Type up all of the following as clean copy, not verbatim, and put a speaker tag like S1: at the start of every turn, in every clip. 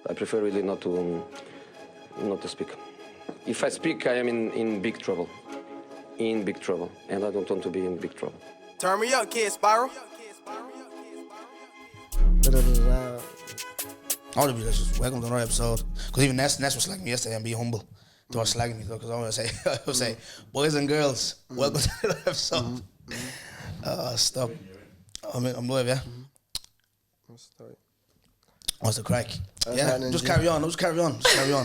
S1: I prefer really not to speak. If I speak, I am in big trouble. In big trouble. And I don't want to be in big trouble.
S2: Turn me up, kid Spiral.
S3: All the viewers, just welcome to another episode. Because even Ness was slagging me yesterday and be humble. They were slagging me though, because I always say, boys and girls, welcome to another episode. Stop. I'm live, yeah? What's the crack? Yeah, just carry on. Just carry on.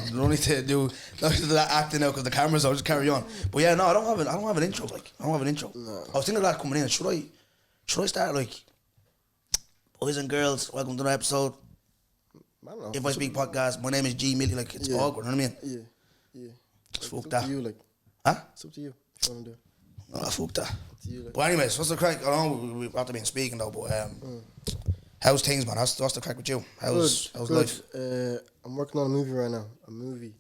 S3: You don't need to do that acting now because the camera's on. Just carry on. But yeah, no, I don't have an intro. Like, I don't have an intro. No. I was thinking of that coming in. Should I start like, boys and girls, welcome to another episode.
S4: I don't know.
S3: If I Speak podcast, my name is G Millie. Like, it's awkward. You know what I mean?
S4: Yeah.
S3: Fuck
S4: it's
S3: that.
S4: Up to you, like.
S3: Huh?
S4: It's up to you. What you want to do?
S3: Oh, fuck that.
S4: You, like.
S3: But anyways, what's the crack? I know we've after been speaking though, but how's things, man? What's the crack with you? How's
S4: Good.
S3: life?
S4: I'm working on a movie right now. A movie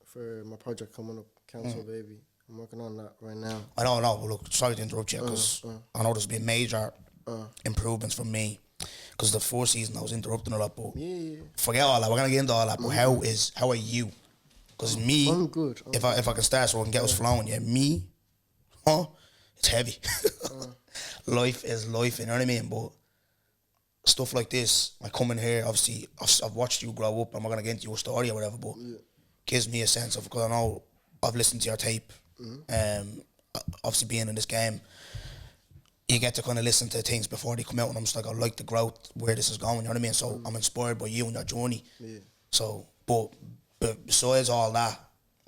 S4: for my project coming up, Council Baby. I'm working on that right now.
S3: I know. But look, sorry to interrupt you because I know there's been major improvements from me. Because the first season I was interrupting a lot, but forget all that. We're gonna get into all that. But how are you? Because me,
S4: I'm good.
S3: If I can start so I can get us flowing, me, it's heavy. Life is life, you know what I mean? But stuff like this, like coming here, obviously, I've watched you grow up. I'm not gonna get into your story or whatever, but gives me a sense of, because I know I've listened to your tape. Obviously, being in this game, you get to kind of listen to things before they come out, and I'm just like, I like the growth, where this is going, you know what I mean? So I'm inspired by you and your journey. Yeah. So, but besides all that,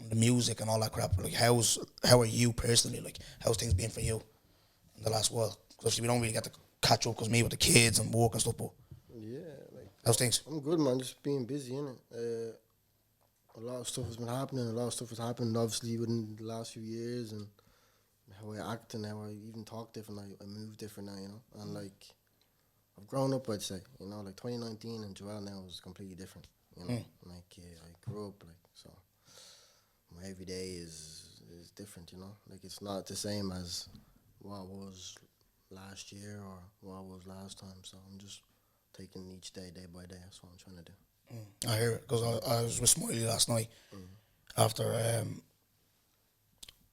S3: the music and all that crap, like how are you personally? Like, how's things been for you in the last while? Because obviously we don't really get to catch up because me with the kids and work and stuff, but how's things?
S4: I'm good, man. Just being busy, innit? A lot of stuff has been happening. A lot of stuff has happened, obviously, within the last few years, and how I act and how I even talk different. I move different now, you know? And, like, I've grown up, I'd say. You know, like, 2019 and Joel now is completely different, you know? Like, I grew up, like, so my everyday is different, you know? Like, it's not the same as what was last year or what was last time. So I'm just taking each day by day. That's what I'm trying to do.
S3: I hear it, because I was with Smiley last night after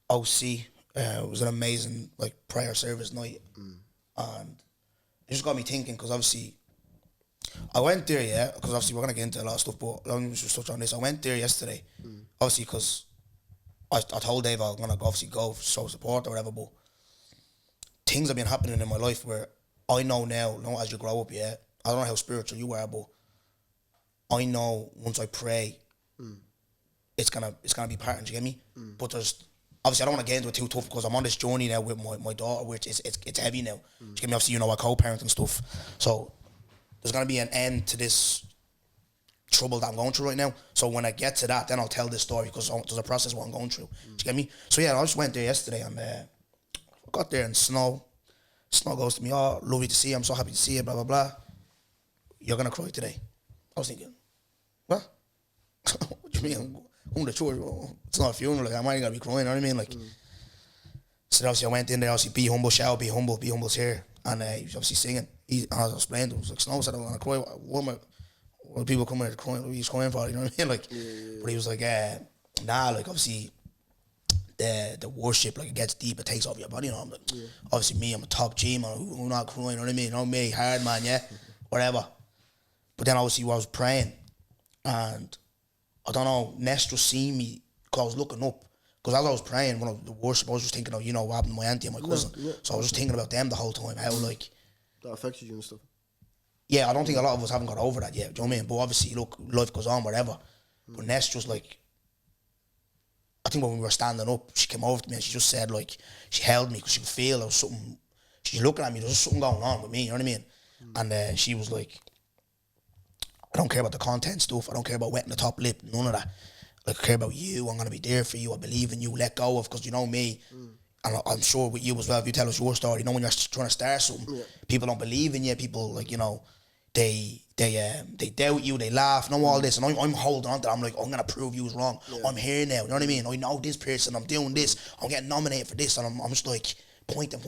S3: OC. It was an amazing prayer service night, and it just got me thinking, because obviously I went there, because obviously we're gonna get into a lot of stuff, but let me just touch on this. I went there yesterday, obviously because I told Dave I'm gonna obviously go show support or whatever, but things have been happening in my life where I know now, as you grow up, I don't know how spiritual you are, but I know once I pray, it's gonna be part, do you get me? But there's obviously I don't want to get into it too tough, because I'm on this journey now with my daughter, which it's heavy now. Do you get me? Obviously, I co-parent and stuff, so there's gonna be an end to this trouble that I'm going through right now. So when I get to that, then I'll tell this story, because there's a process what I'm going through. Do you get me? So I just went there yesterday, and I got there, and Snow goes to me, "Oh, lovely to see you. I'm so happy to see you, blah, blah, blah. You're going to cry today." I was thinking, what? What do you mean? I'm going to church. It's not a funeral. Like, I'm not going to be crying, you know what I mean? Like, so obviously I went in there, obviously, be humble, shout, be humble's here. And he was obviously singing. And I was explaining to him, I was like, Snow said I'm going to cry. What people come here crying, what are you crying for? You know what I mean? Like, but he was like, nah, like, obviously, the worship, like, it gets deep, it takes over your body, you know. I'm like, obviously me, I'm a top G, man, who not crying, you know what I mean? You know me, hard man, whatever. But then obviously I was praying, and I don't know, Ness just seen me, because I was looking up, because as I was praying, when the worship, I was just thinking of, what happened to my auntie and my cousin. So I was just thinking about them the whole time, how, like,
S4: that affected you and stuff.
S3: Yeah, I don't think a lot of us haven't got over that yet, do you know what I mean? But obviously, look, life goes on, whatever. But Ness just, like, I think when we were standing up, she came over to me and she just said, like, she held me because she could feel there was something, she's looking at me, there's something going on with me, you know what I mean? And she was like, I don't care about the content stuff, I don't care about wetting the top lip, none of that. Like, I care about you, I'm going to be there for you, I believe in you, let go of, because you know me, and I'm sure with you as well, if you tell us your story, when you're trying to start something, people don't believe in you, people, like, they doubt you, they laugh, all this, and I'm holding on to that. I'm like, I'm gonna prove you was wrong. I'm here now, you know what I mean? I know this person, I'm doing this, I'm getting nominated for this, and I'm just like pointing.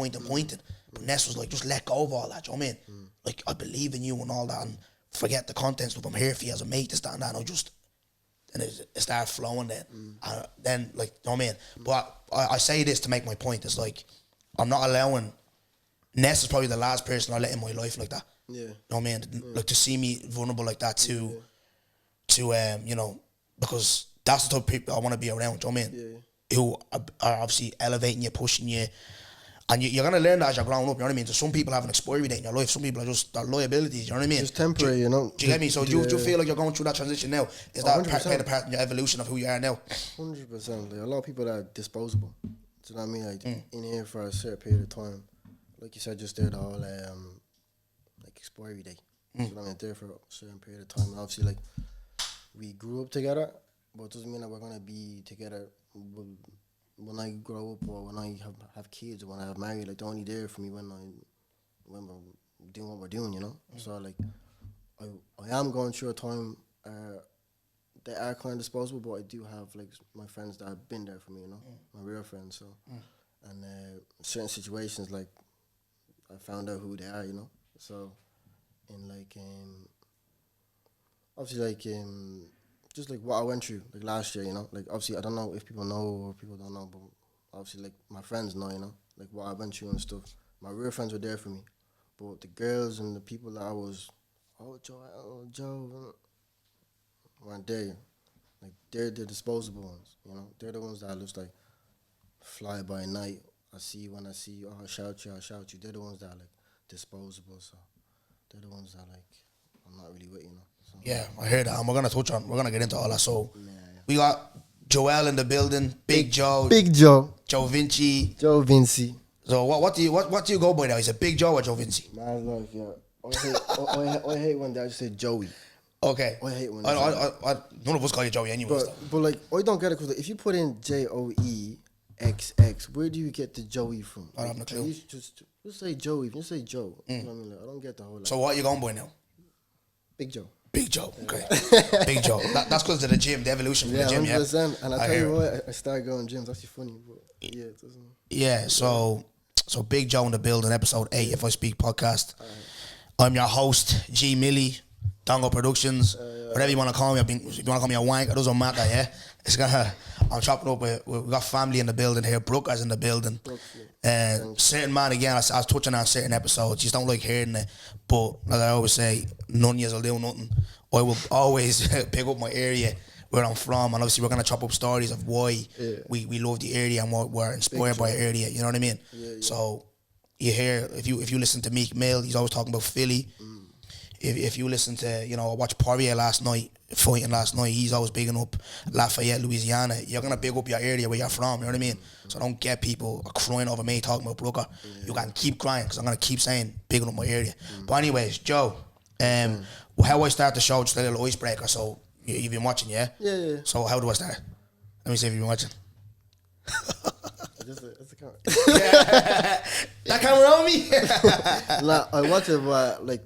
S3: But Ness was like, just let go of all that, you know what I mean? Like, I believe in you and all that, and forget the content stuff. I'm here for you as a mate, this, that, and that. And it started flowing then. Then, like, you know what I mean? But I say this to make my point. It's like, I'm not allowing, Ness is probably the last person I let in my life like that.
S4: Yeah.
S3: You know what I mean? Like, to see me vulnerable like that to you know, because that's the type of people I want to be around, you know what I mean? Yeah. Who are obviously elevating you, pushing you. And you're going to learn that as you're growing up, you know what I mean? So some people have an expiry date in your life. Some people are just their liabilities, you know what I mean?
S4: Just temporary, you know?
S3: Do you get me? So do you feel like you're going through that transition now? Is that
S4: 100%.
S3: part in your evolution of who you are now?
S4: 100%. Like, a lot of people are disposable. Do you know what I mean? Like, in here for a certain period of time. Like you said just there, the whole, like, expiry date. Do you know what I mean? There for a certain period of time. And obviously, like, we grew up together, but it doesn't mean that we're going to be together when I grow up or when I have kids or when I have married. Like, they're only there for me when we're doing what we're doing, you know? So, like, I am going through a time, they are kind of disposable, but I do have, like, my friends that have been there for me, you know? My real friends, so. And certain situations, like, I found out who they are, you know? So, in, like, obviously, like, just like what I went through, like last year, you know, like obviously I don't know if people know or people don't know, but obviously like my friends know, you know, like what I went through and stuff. My real friends were there for me, but the girls and the people that I was, Joe, weren't there. Like they're the disposable ones, you know. They're the ones that just like fly by night. I see you when I see you. Oh, I shout you. They're the ones that are like disposable. So they're the ones that like I'm not really with, you know. So.
S3: Yeah, I hear that. And we're gonna get into all that. So we got Joel in the building, Big Joe, JOEXXVINCY.
S4: JOEXXVINCY.
S3: So what do you go by now? Is it Big Joe or JOEXXVINCY?
S4: Man's life, yeah. I hate when they just say Joey.
S3: Okay.
S4: I hate when
S3: none of us call you Joey anyway.
S4: But like, I don't get it because if you put in JOEXX, where do you get the Joey from?
S3: I don't have no clue.
S4: You just say Joey. If you say Joe, you know what I mean? Like, I don't get the whole. Like,
S3: So what are you going by now?
S4: Big Joe.
S3: Big Joe, okay. Big Joe. That's because of the gym, the evolution from the gym,
S4: 100%. Yeah. And I tell you what, I started going gyms. That's actually funny, but yeah, it doesn't.
S3: Yeah, so Big Joe in the building, episode 8, If I Speak podcast. I'm your host, G Millie, Dongo Productions, whatever you want to call me. If you want to call me a wank, it doesn't matter, yeah? I'm chopping up with, we got family in the building here, Brooker's in the building. Certain man, again, I was touching on certain episodes, you just don't like hearing it, but like I always say, none of you will do nothing. I will always pick up my area where I'm from, and obviously we're going to chop up stories of why we love the area and what we're inspired by the area, you know what I mean? Yeah. So you hear, if you listen to Meek Mill, he's always talking about Philly. If you listen to, you know, I watched Poirier fighting last night, he's always bigging up Lafayette, Louisiana. You're going to big up your area where you're from, you know what I mean? So don't get people crying over me talking about Brooker. You can keep crying because I'm going to keep saying bigging up my area. But anyways, Joe, how I start the show, just a little icebreaker. So you've been watching, yeah?
S4: Yeah.
S3: So how do I start? Let me see if you've been watching.
S4: That's the camera.
S3: That camera on me?
S4: Nah, I watch it, but like,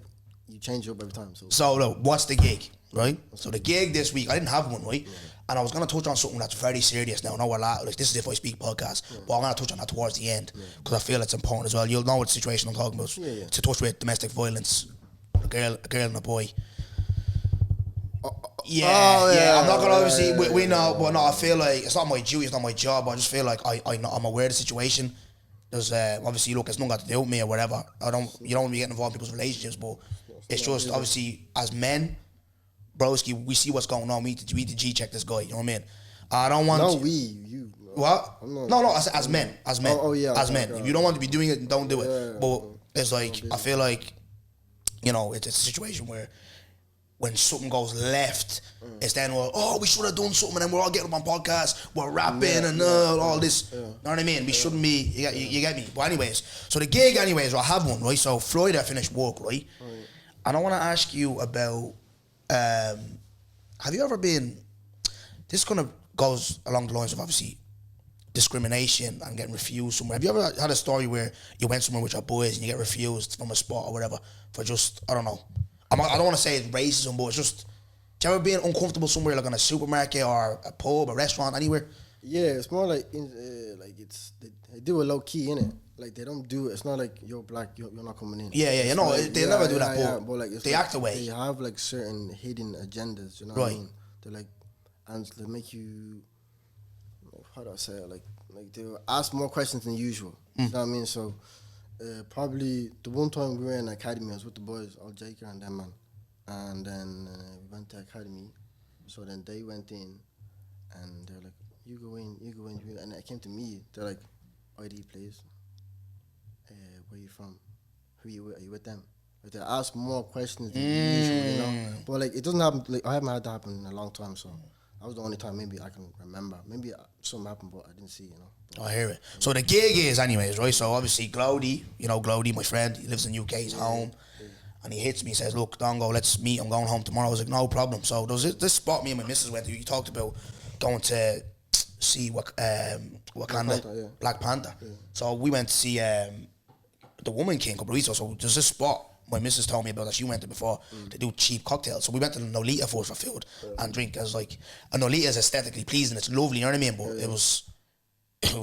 S4: you change it up every time.
S3: So look, what's the gig, right? So the gig this week, I didn't have one, right? And I was going to touch on something that's very serious now. No, like this is If I Speak podcast, but I'm going to touch on that towards the end because I feel it's important as well. You'll know what situation I'm talking about. To touch with domestic violence, a girl and a boy. I'm not gonna obviously we know, but no, I feel like it's not my duty, it's not my job. I just feel like I'm aware of the situation. There's obviously look, it's not got to do with me or whatever. You don't want to be getting involved in people's relationships, but it's just obviously as men, broski, we see what's going on. We need to G check this guy. You know what I mean? I don't want.
S4: No, you.
S3: What? No. As men. As men. As men. If you don't want to be doing it, don't do it.
S4: Yeah,
S3: but it's like I feel like, you know, it's a situation where when something goes left, it's then we should have done something, and then we're all getting up on podcasts, we're rapping and all this. You know what I mean? We shouldn't be. You get me? But anyways, so the gig, anyways, I have one, right? So Friday I finished work, right? And I want to ask you about, have you ever been? This kind of goes along the lines of obviously discrimination and getting refused somewhere. Have you ever had a story where you went somewhere with your boys and you get refused from a spot or whatever for just, I don't know. I don't want to say it's racism, but it's just, do you ever been uncomfortable somewhere like in a supermarket or a pub, a restaurant, anywhere?
S4: Yeah, it's more like like they do it low key, innit? Like they don't do it. It's not like you're black, you're not coming in.
S3: Yeah,
S4: It's like,
S3: they never do that,
S4: but like it's
S3: they
S4: like,
S3: act away.
S4: They have like certain hidden agendas, you know what I mean? They're like, and they make you, how do I say it? Like they'll ask more questions than usual. You know what I mean? So probably the one time we were in academy, I was with the boys, all Jaker and them man, and then we went to academy. So then they went in, and they're like, you go in, and it came to me. They're like, ID please. Where you from? Who you with? Are you with them? Like they ask more questions than usual, you know. But like it doesn't happen. Like I haven't had that happen in a long time, so that was the only time maybe I can remember. Maybe something happened, but I didn't see, you know. But,
S3: I hear it. So the gig is, anyways, right? So obviously Glody, Glody, my friend, he lives in UK, he's home. And he hits me, says, look, Dongo, let's meet, I'm going home tomorrow. I was like, no problem. So there was this spot me and my missus went to. You talked about going to see Wakanda, Black Panther. Yeah. So we went to see the Woman King a couple of weeks ago. So there's this spot my missus told me about that she went to before to do cheap cocktails. So we went to the Nolita for food and drink. I was like, a Nolita is aesthetically pleasing, it's lovely, you know what I mean? But it was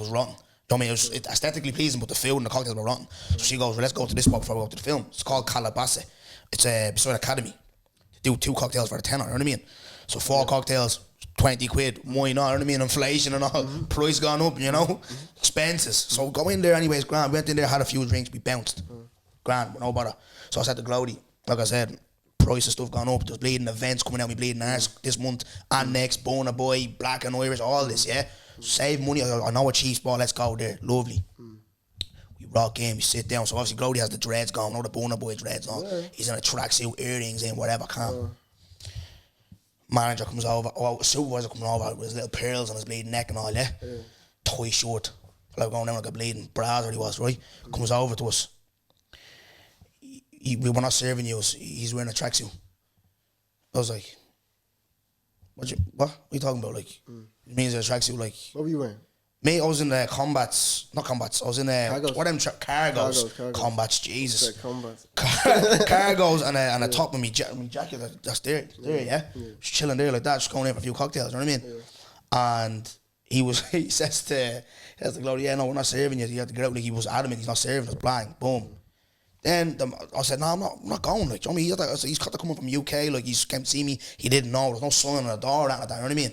S3: wrong. You know what I mean? It was aesthetically pleasing, but the food and the cocktails were rotten. So she goes, well, let's go to this spot before we go to the film. It's called Calabasas. It's beside Academy. They do 2 cocktails for the tenner, you know what I mean? So 4 cocktails, 20 quid, why not, you know what I mean? Inflation and all, price gone up, you know? Expenses. So go in there anyways, grand. We went in there, had a few drinks, we bounced. Grand, no bother. So I said to Glody, like I said, price of stuff gone up, there's bleeding events coming out, we bleeding arse this month, and next, Bona Boy, Black and Irish, all this, yeah? Save money, I know a cheap spot, let's go there, lovely. We rock in, we sit down, so obviously Glody has the dreads going, the Bona Boy dreads on, he's in a tracksuit, earrings in, whatever, calm. Manager comes over, supervisor comes over with his little pearls on his bleeding neck and all, yeah? Toy short, like going down like a bleeding browser he was, right? Comes over to us. We were not serving you, he's wearing a tracksuit. I was like, what are you talking about? Like, it means a tracksuit, like.
S4: What were you wearing?
S3: Me, I was in the not combats, I was in the, what are them, cargos. Combats, Jesus.
S4: Combats.
S3: Cargos and a top of me jacket, that's there, yeah? Just chilling there like that, just going in for a few cocktails, you know what I mean? And he says to Glory, yeah, no, we're not serving you have to get out, like he was adamant, he's not serving us, blank, boom. Then I said, no, I'm not going. Like, you know what I mean? He's got to come up from UK. Like, he's came to see me. He didn't know. There's no sign on the door or anything like that. You know what I mean?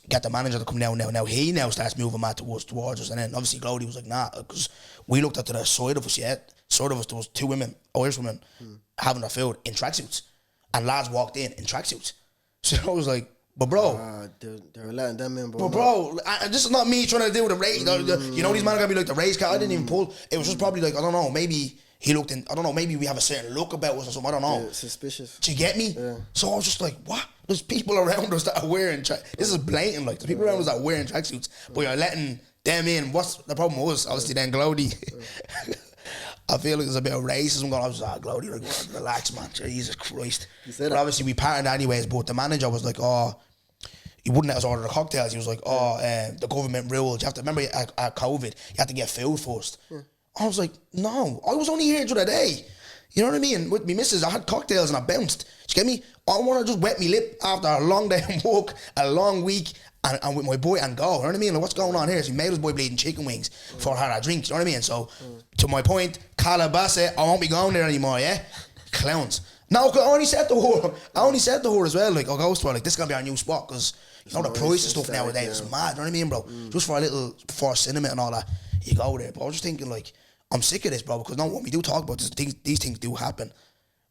S3: Get the manager to come down now. Now he starts moving mad towards us. And then obviously Glody was like, nah, because we looked at the side of us, side of us, there was 2 women, Irish women, having their food in tracksuits. And lads walked in tracksuits. So I was like, but bro,
S4: they're letting them in,
S3: but bro, this is not me trying to do the race. You know, these men are gonna be like the race car. I didn't even pull. It was just probably like, I don't know, maybe he looked in. I don't know, maybe we have a certain look about us or something. I don't know.
S4: Yeah, suspicious.
S3: Do you get me? Yeah. So I was just like, what? There's people around us that are wearing this is blatant. Like, there's people around us that are wearing tracksuits, but you're letting them in. What's the problem was? Obviously, then Glody. I feel like there's a bit of racism going on. I was like, Glody, like, relax, man. Jesus Christ. But obviously, we parted anyways. But the manager was like, oh. He wouldn't let us order the cocktails. He was like, the government rules. You have to remember at COVID, you have to get food first. I was like, no, I was only here the other day. You know what I mean? With me missus, I had cocktails and I bounced. Do you get me? I want to just wet me lip after a long day of work, a long week, and with my boy and go. You know what I mean? Like, what's going on here? So he made his boy bleeding chicken wings for her to drink. You know what I mean? So, to my point, Calabasas, I won't be going there anymore, yeah? Clowns. No, I only said to her as well, like, I'll go to her, like, this is going to be our new spot, because, you know, the price of stuff nowadays is mad, you know what I mean, bro? Just for a little, for cinema and all that, you go there. But I was just thinking, like, I'm sick of this, bro, because when we do talk about this, these things do happen.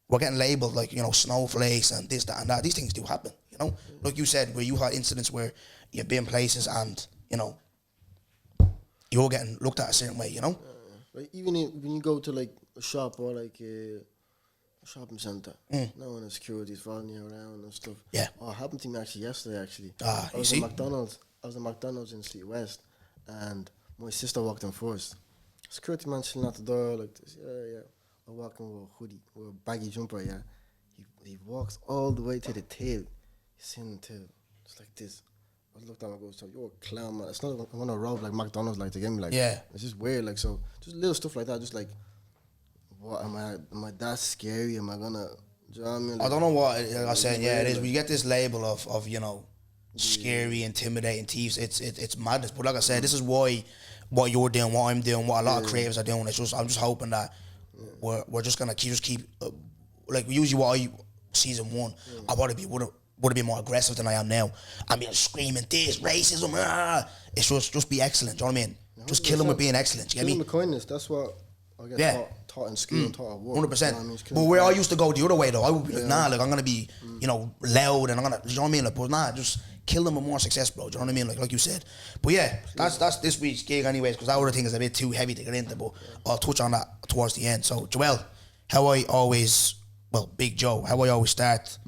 S3: We're getting labelled, like, you know, snowflakes and this, that, and that. These things do happen, you know? Like you said, where you had incidents where you've been places and, you know, you're getting looked at a certain way, you know?
S4: Like, even when you go to, like, a shop or, like, a shopping centre, now when the security's following you around and stuff.
S3: Yeah.
S4: Oh, it happened to me yesterday, actually.
S3: I was
S4: in McDonald's. I was in McDonald's in Street West, and my sister walked in first. Security man chilling at the door like this. Yeah. I walk in with a hoodie, with a baggy jumper, yeah. He walks all the way to the tail. He's in the tail, just like this. I looked at him and go, so you're a clown, man. It's not like I want to rob like McDonald's, like, to get me, like, it's just weird, like, so just little stuff like that, just like, what am I that scary? Am I gonna, do you know what I mean? Like,
S3: I don't know what, like I was saying, it is. We get this label of, you know, scary, intimidating thieves. It's madness. But like I said, this is why what you're doing, what I'm doing, what a lot of creatives are doing. It's just I'm just hoping that we're just gonna keep like usually what I season 1, I would have been more aggressive than I am now. I mean, screaming this racism. It's just be excellent. Do you know what I mean? Just kill them with being excellent. You get me?
S4: With kindness. That's what I get taught in school and taught at work.
S3: 100%.
S4: You know what I mean?
S3: But where I used to go the other way though, I would be like, nah, like I'm gonna be, you know, loud and I'm gonna, you know what I mean? Like, but nah, just kill them with more success, bro. Do you know what I mean? Like you said. But yeah, that's this week's gig, anyways. Because that other thing is a bit too heavy to get into, but I'll touch on that towards the end. So Joel, Big Joe, how I always start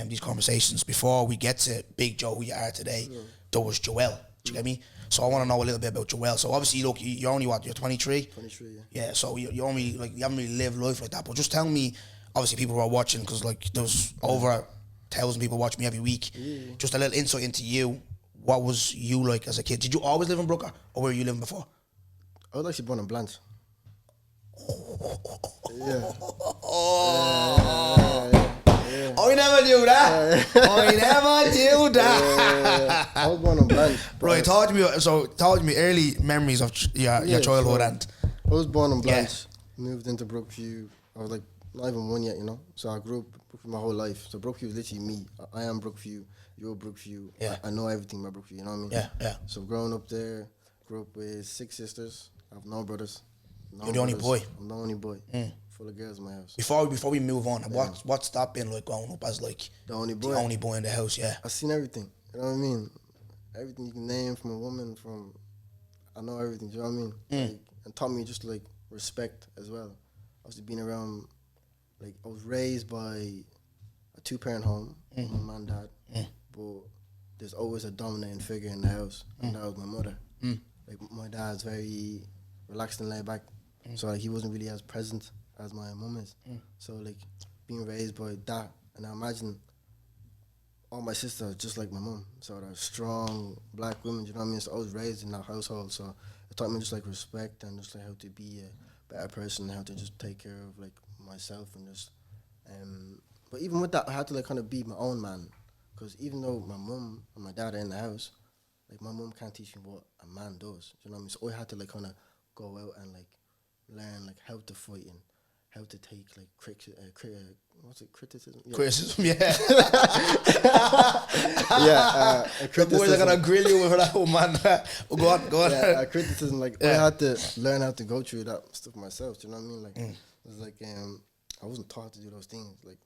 S3: these conversations before we get to Big Joe, who you are today. There was Joel. Do you get me? So I want to know a little bit about Joel. So obviously, look, you're only what? You're 23.
S4: 23, yeah.
S3: Yeah. So you only you haven't really lived life like that. But just tell me, obviously, people who are watching, because like there's over 1,000 people watch me every week. Yeah. Just a little insight into you. What was you like as a kid? Did you always live in Brooker, or where were you living before?
S4: I was actually born in Blanche. Yeah.
S3: I never knew that. I never knew that.
S4: I was born in Blanche.
S3: Right, talk to me early memories of your childhood and.
S4: I was born in Blanche. Moved into Brookview. I was like not even 1 yet, you know. So I grew up Brookview my whole life. So Brookview was literally me. I am Brookview. You're Brookview.
S3: Yeah.
S4: I know everything about Brookview. You know what I mean?
S3: Yeah.
S4: So growing up there, grew up with 6 sisters. I have no brothers.
S3: You're the only boy.
S4: I'm the only boy. Full of girls in my house.
S3: Before we move on, what's that been like growing up as like
S4: the only boy
S3: in the house? Yeah,
S4: I've seen everything. You know what I mean? Everything you can name from a woman. I know everything. Do you know what I mean? Like, and taught me just like respect as well. Obviously being around, like I was raised by a 2-parent home, mom and dad. But there's always a dominating figure in the house, and that was my mother. Like my dad's very relaxed and laid back, so like he wasn't really as present as my mum is. So like being raised by that, and I imagine all my sisters are just like my mum. So they're strong black women, you know what I mean? So I was raised in that household, so it taught me just like respect and just like how to be a better person, how to just take care of like myself and just but even with that I had to like kind of be my own man, because even though my mum and my dad are in the house, like my mum can't teach me what a man does, you know what I mean? So I had to like kind of go out and like learn like how to fight and how to take like criticism? Yeah.
S3: Criticism, yeah.
S4: Criticism.
S3: The boys are gonna grill you with that, oh man. Go on.
S4: Yeah, criticism. Like I had to learn how to go through that stuff myself. Do you know what I mean? Like it was like I wasn't taught to do those things. Like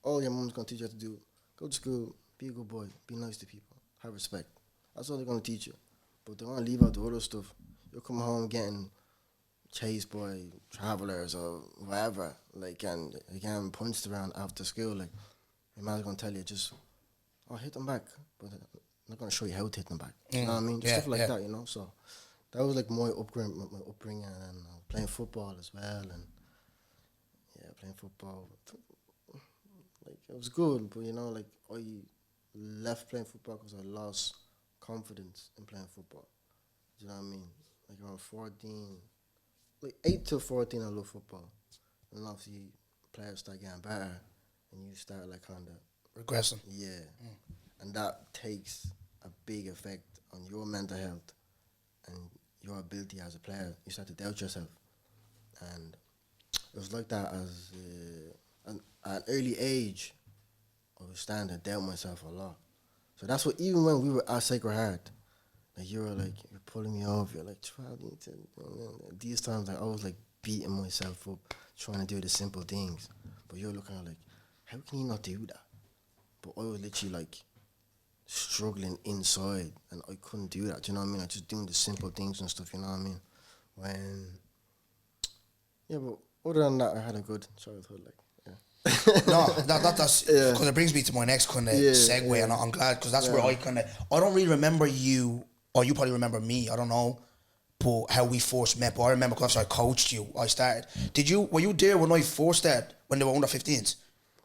S4: all your mom's gonna teach you how to do: go to school, be a good boy, be nice to people, have respect. That's all they're gonna teach you. But they want to leave out the other stuff. You'll come home getting chased by travelers or whatever, like, and again punched around after school. Like, your man's gonna tell you just, hit them back, but I'm not gonna show you how to hit them back. You know what I mean? Stuff like that, you know. So that was like my upbringing, and playing football as well, and playing football. Like it was good, but you know, like I left playing football because I lost confidence in playing football. Do you know what I mean? Like around 14. Like 8 to 14, I love football. And obviously, players start getting better, and you start like kind of
S3: regressing.
S4: Yeah, and that takes a big effect on your mental health and your ability as a player. You start to doubt yourself, and it was like that as at an early age. I was starting to doubt myself a lot. So that's what, even when we were at Sacred Heart, like you were like, you're pulling me off, you're like, these times like, I was like beating myself up, trying to do the simple things. But you're looking at like, how can you not do that? But I was literally like struggling inside, and I couldn't do that, do you know what I mean? Like just doing the simple things and stuff, you know what I mean? But other than that, I had a good childhood, like.
S3: No, that's because it brings me to my next kind of segue, and I'm glad, because that's where I don't really remember you, or you probably remember me, I don't know, but how we first met. But I remember because I coached you, I started. Were you there when I first started, when they were under 15s?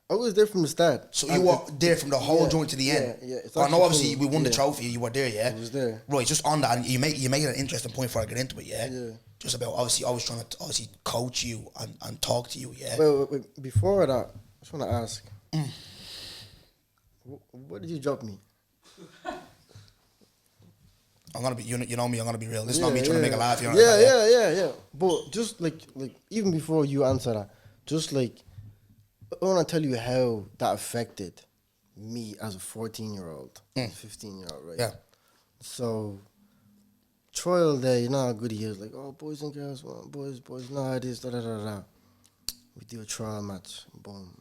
S4: I was there from the start.
S3: So you were there from the whole joint to the end.
S4: Yeah.
S3: I know obviously we won the trophy, you were there, yeah?
S4: I was there.
S3: Right, just on that, and you make it an interesting point before I get into it, yeah? Yeah. Just about, obviously, I was trying to obviously coach you and talk to you, yeah?
S4: Wait, before that, I just want to ask, what did you drop me?
S3: I'm gonna be, you know me, I'm gonna be real. This is not me trying to make a laugh. You know
S4: Yeah. But just like even before you answer that, just like I want to tell you how that affected me as a 14-year-old, 15-year-old, right?
S3: Yeah.
S4: So trial day, you know how good he is. Like, oh, boys and girls, well, boys, no, it is, da da da da. We do a trial match, boom.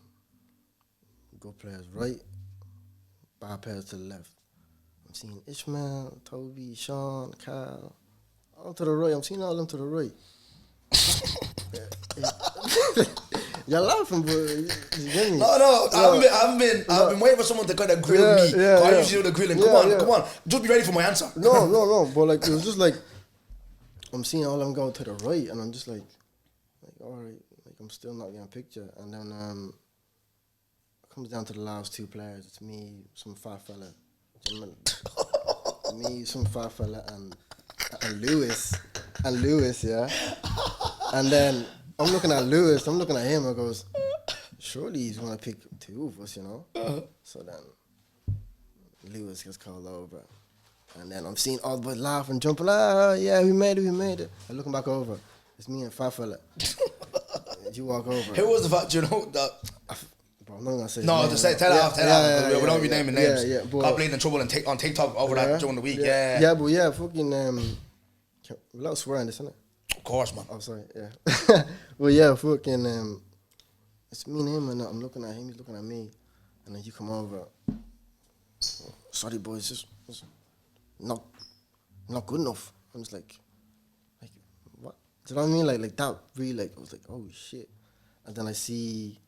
S4: Good players right, bad players to the left. I'm seeing Ishmael, Toby, Sean, Kyle, all to the right. I'm seeing all them to the right. You're laughing, but you get me?
S3: No, I've been waiting for someone to kind of grill me. I usually do the grilling. Come on. Just be ready for my answer.
S4: No. But like it was just like I'm seeing all them go to the right, and I'm just like all right, like I'm still not getting a picture. And then it comes down to the last two players. It's me, some fat fella, and Lewis, yeah. And then I'm looking at Lewis, I'm looking at him, I goes, surely he's gonna pick two of us, you know? So then Lewis gets called over. And then I'm seeing all the boys laughing, jumping, yeah, we made it. I'm looking back over, it's me and fat fella. You walk over.
S3: Who was the fat, do you know?
S4: Bro, I'm not gonna say
S3: no, just say, tell it off. We don't be naming names.
S4: Yeah,
S3: Got bleeding in trouble on TikTok over that during the week,
S4: Yeah, but yeah, fucking, without swearing this, isn't it?
S3: Of course, man.
S4: Oh, sorry, yeah. Well, yeah, fucking, it's me and him, and I'm looking at him, he's looking at me, and then you come over. Sorry, boys, just not good enough. I'm just like, what? Do you know what I mean? Like that really, like, I was like, oh, shit. And then I see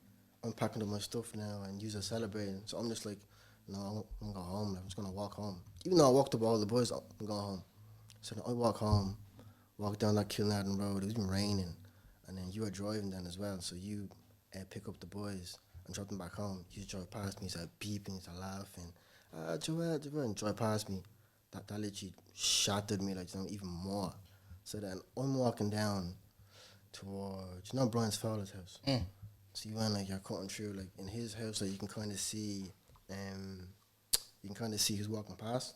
S4: unpacking all my stuff now, and you're celebrating. So I'm just like, no, I'm gonna go home. I'm just gonna walk home. Even though I walked up all the boys, I'm going home. So I walk home. Walk down that Kilnarden Road, it was been raining, and then you were driving then as well, so you pick up the boys and drop them back home. You drive past me, start beeping, start laughing, Joel, and drive past me. That literally shattered me, like, you know, even more. So then I'm walking down towards, you know, Brian's Fowler's house. So you went, like, you're cutting through, like, in his house, like, you can kind of see, who's walking past.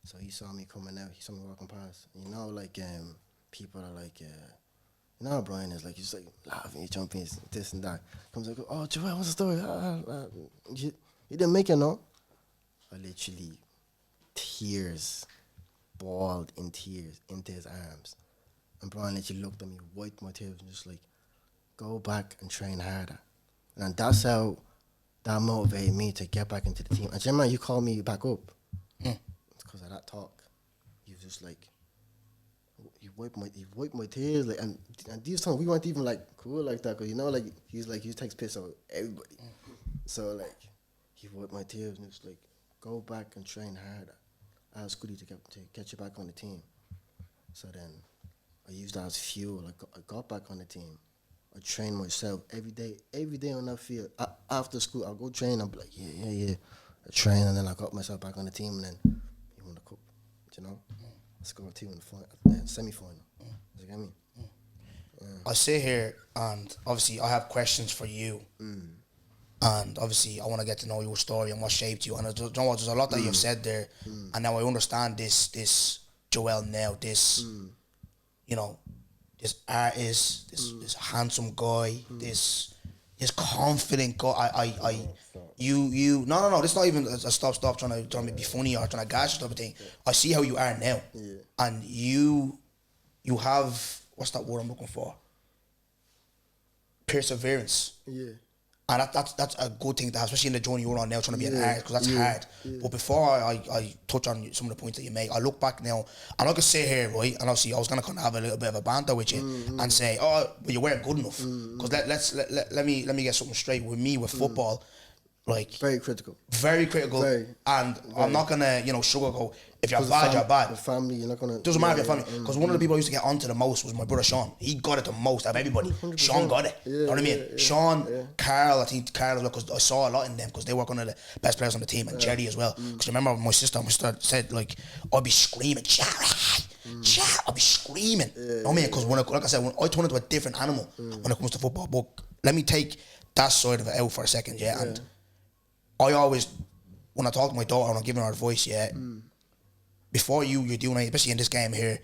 S4: So he saw me coming out, he saw me walking past. And you know, like, people are like, you know how Brian is, like, he's like laughing, he's jumping, this and that. Comes like, oh, Joel, what's the story? You didn't make it, no? I literally, bawled in tears into his arms. And Brian literally looked at me, wiped my tears, and just like, go back and train harder. And that's how that motivated me to get back into the team. And do you remember you called me back up? It's because of that talk. You just like, he wiped my tears, like, and these times we weren't even like cool like that, cause you know, like he takes piss out everybody. So like, he wiped my tears and it's like, go back and train harder. Ask Goody to get you back on the team. So then, I used that as fuel. I got back on the team. I trained myself every day on that field. After school, I'll go train. I'll be like, yeah. I train and then I got myself back on the team and then we won the cup. You know. Let's go to in the semi-final. You get me?
S3: I sit here and obviously I have questions for you. And obviously I want to get to know your story and what shaped you. And there's a lot that you've said there. And now I understand this Joel now, this, you know, this artist, this handsome guy, this confident guy. No, this is not even a stop trying to be funny or trying to gash type of thing. I see how you are now. And you have, what's that word I'm looking for? Perseverance. And that's a good thing to have, especially in the journey you're on now, trying to be an artist, because that's hard. But before I touch on some of the points that you make, I look back now, and I can sit here, right, and obviously I was going to kind of have a little bit of a banter with you and say, oh, but you weren't good enough. Because let me get something straight. With me, with football, like... Very critical. And I'm not going to, sugarcoat. If you're bad, you're bad.
S4: The family, you're not going to...
S3: Doesn't matter if you're family. Because one of the people I used to get onto the most was my brother Sean. He got it the most out of everybody. 100%. Sean got it. You know what I mean? Sean, Carl, I think Carl, because I saw a lot in them because they were one of the best players on the team, and Jerry as well. Because remember my sister said, like, I'd be screaming, I'd be screaming. You know what I mean? Because like I said, when I turn into a different animal when it comes to football. But let me take that side of it out for a second, and I always, when I talk to my daughter and I'm giving her advice, before you're doing it, especially in this game here,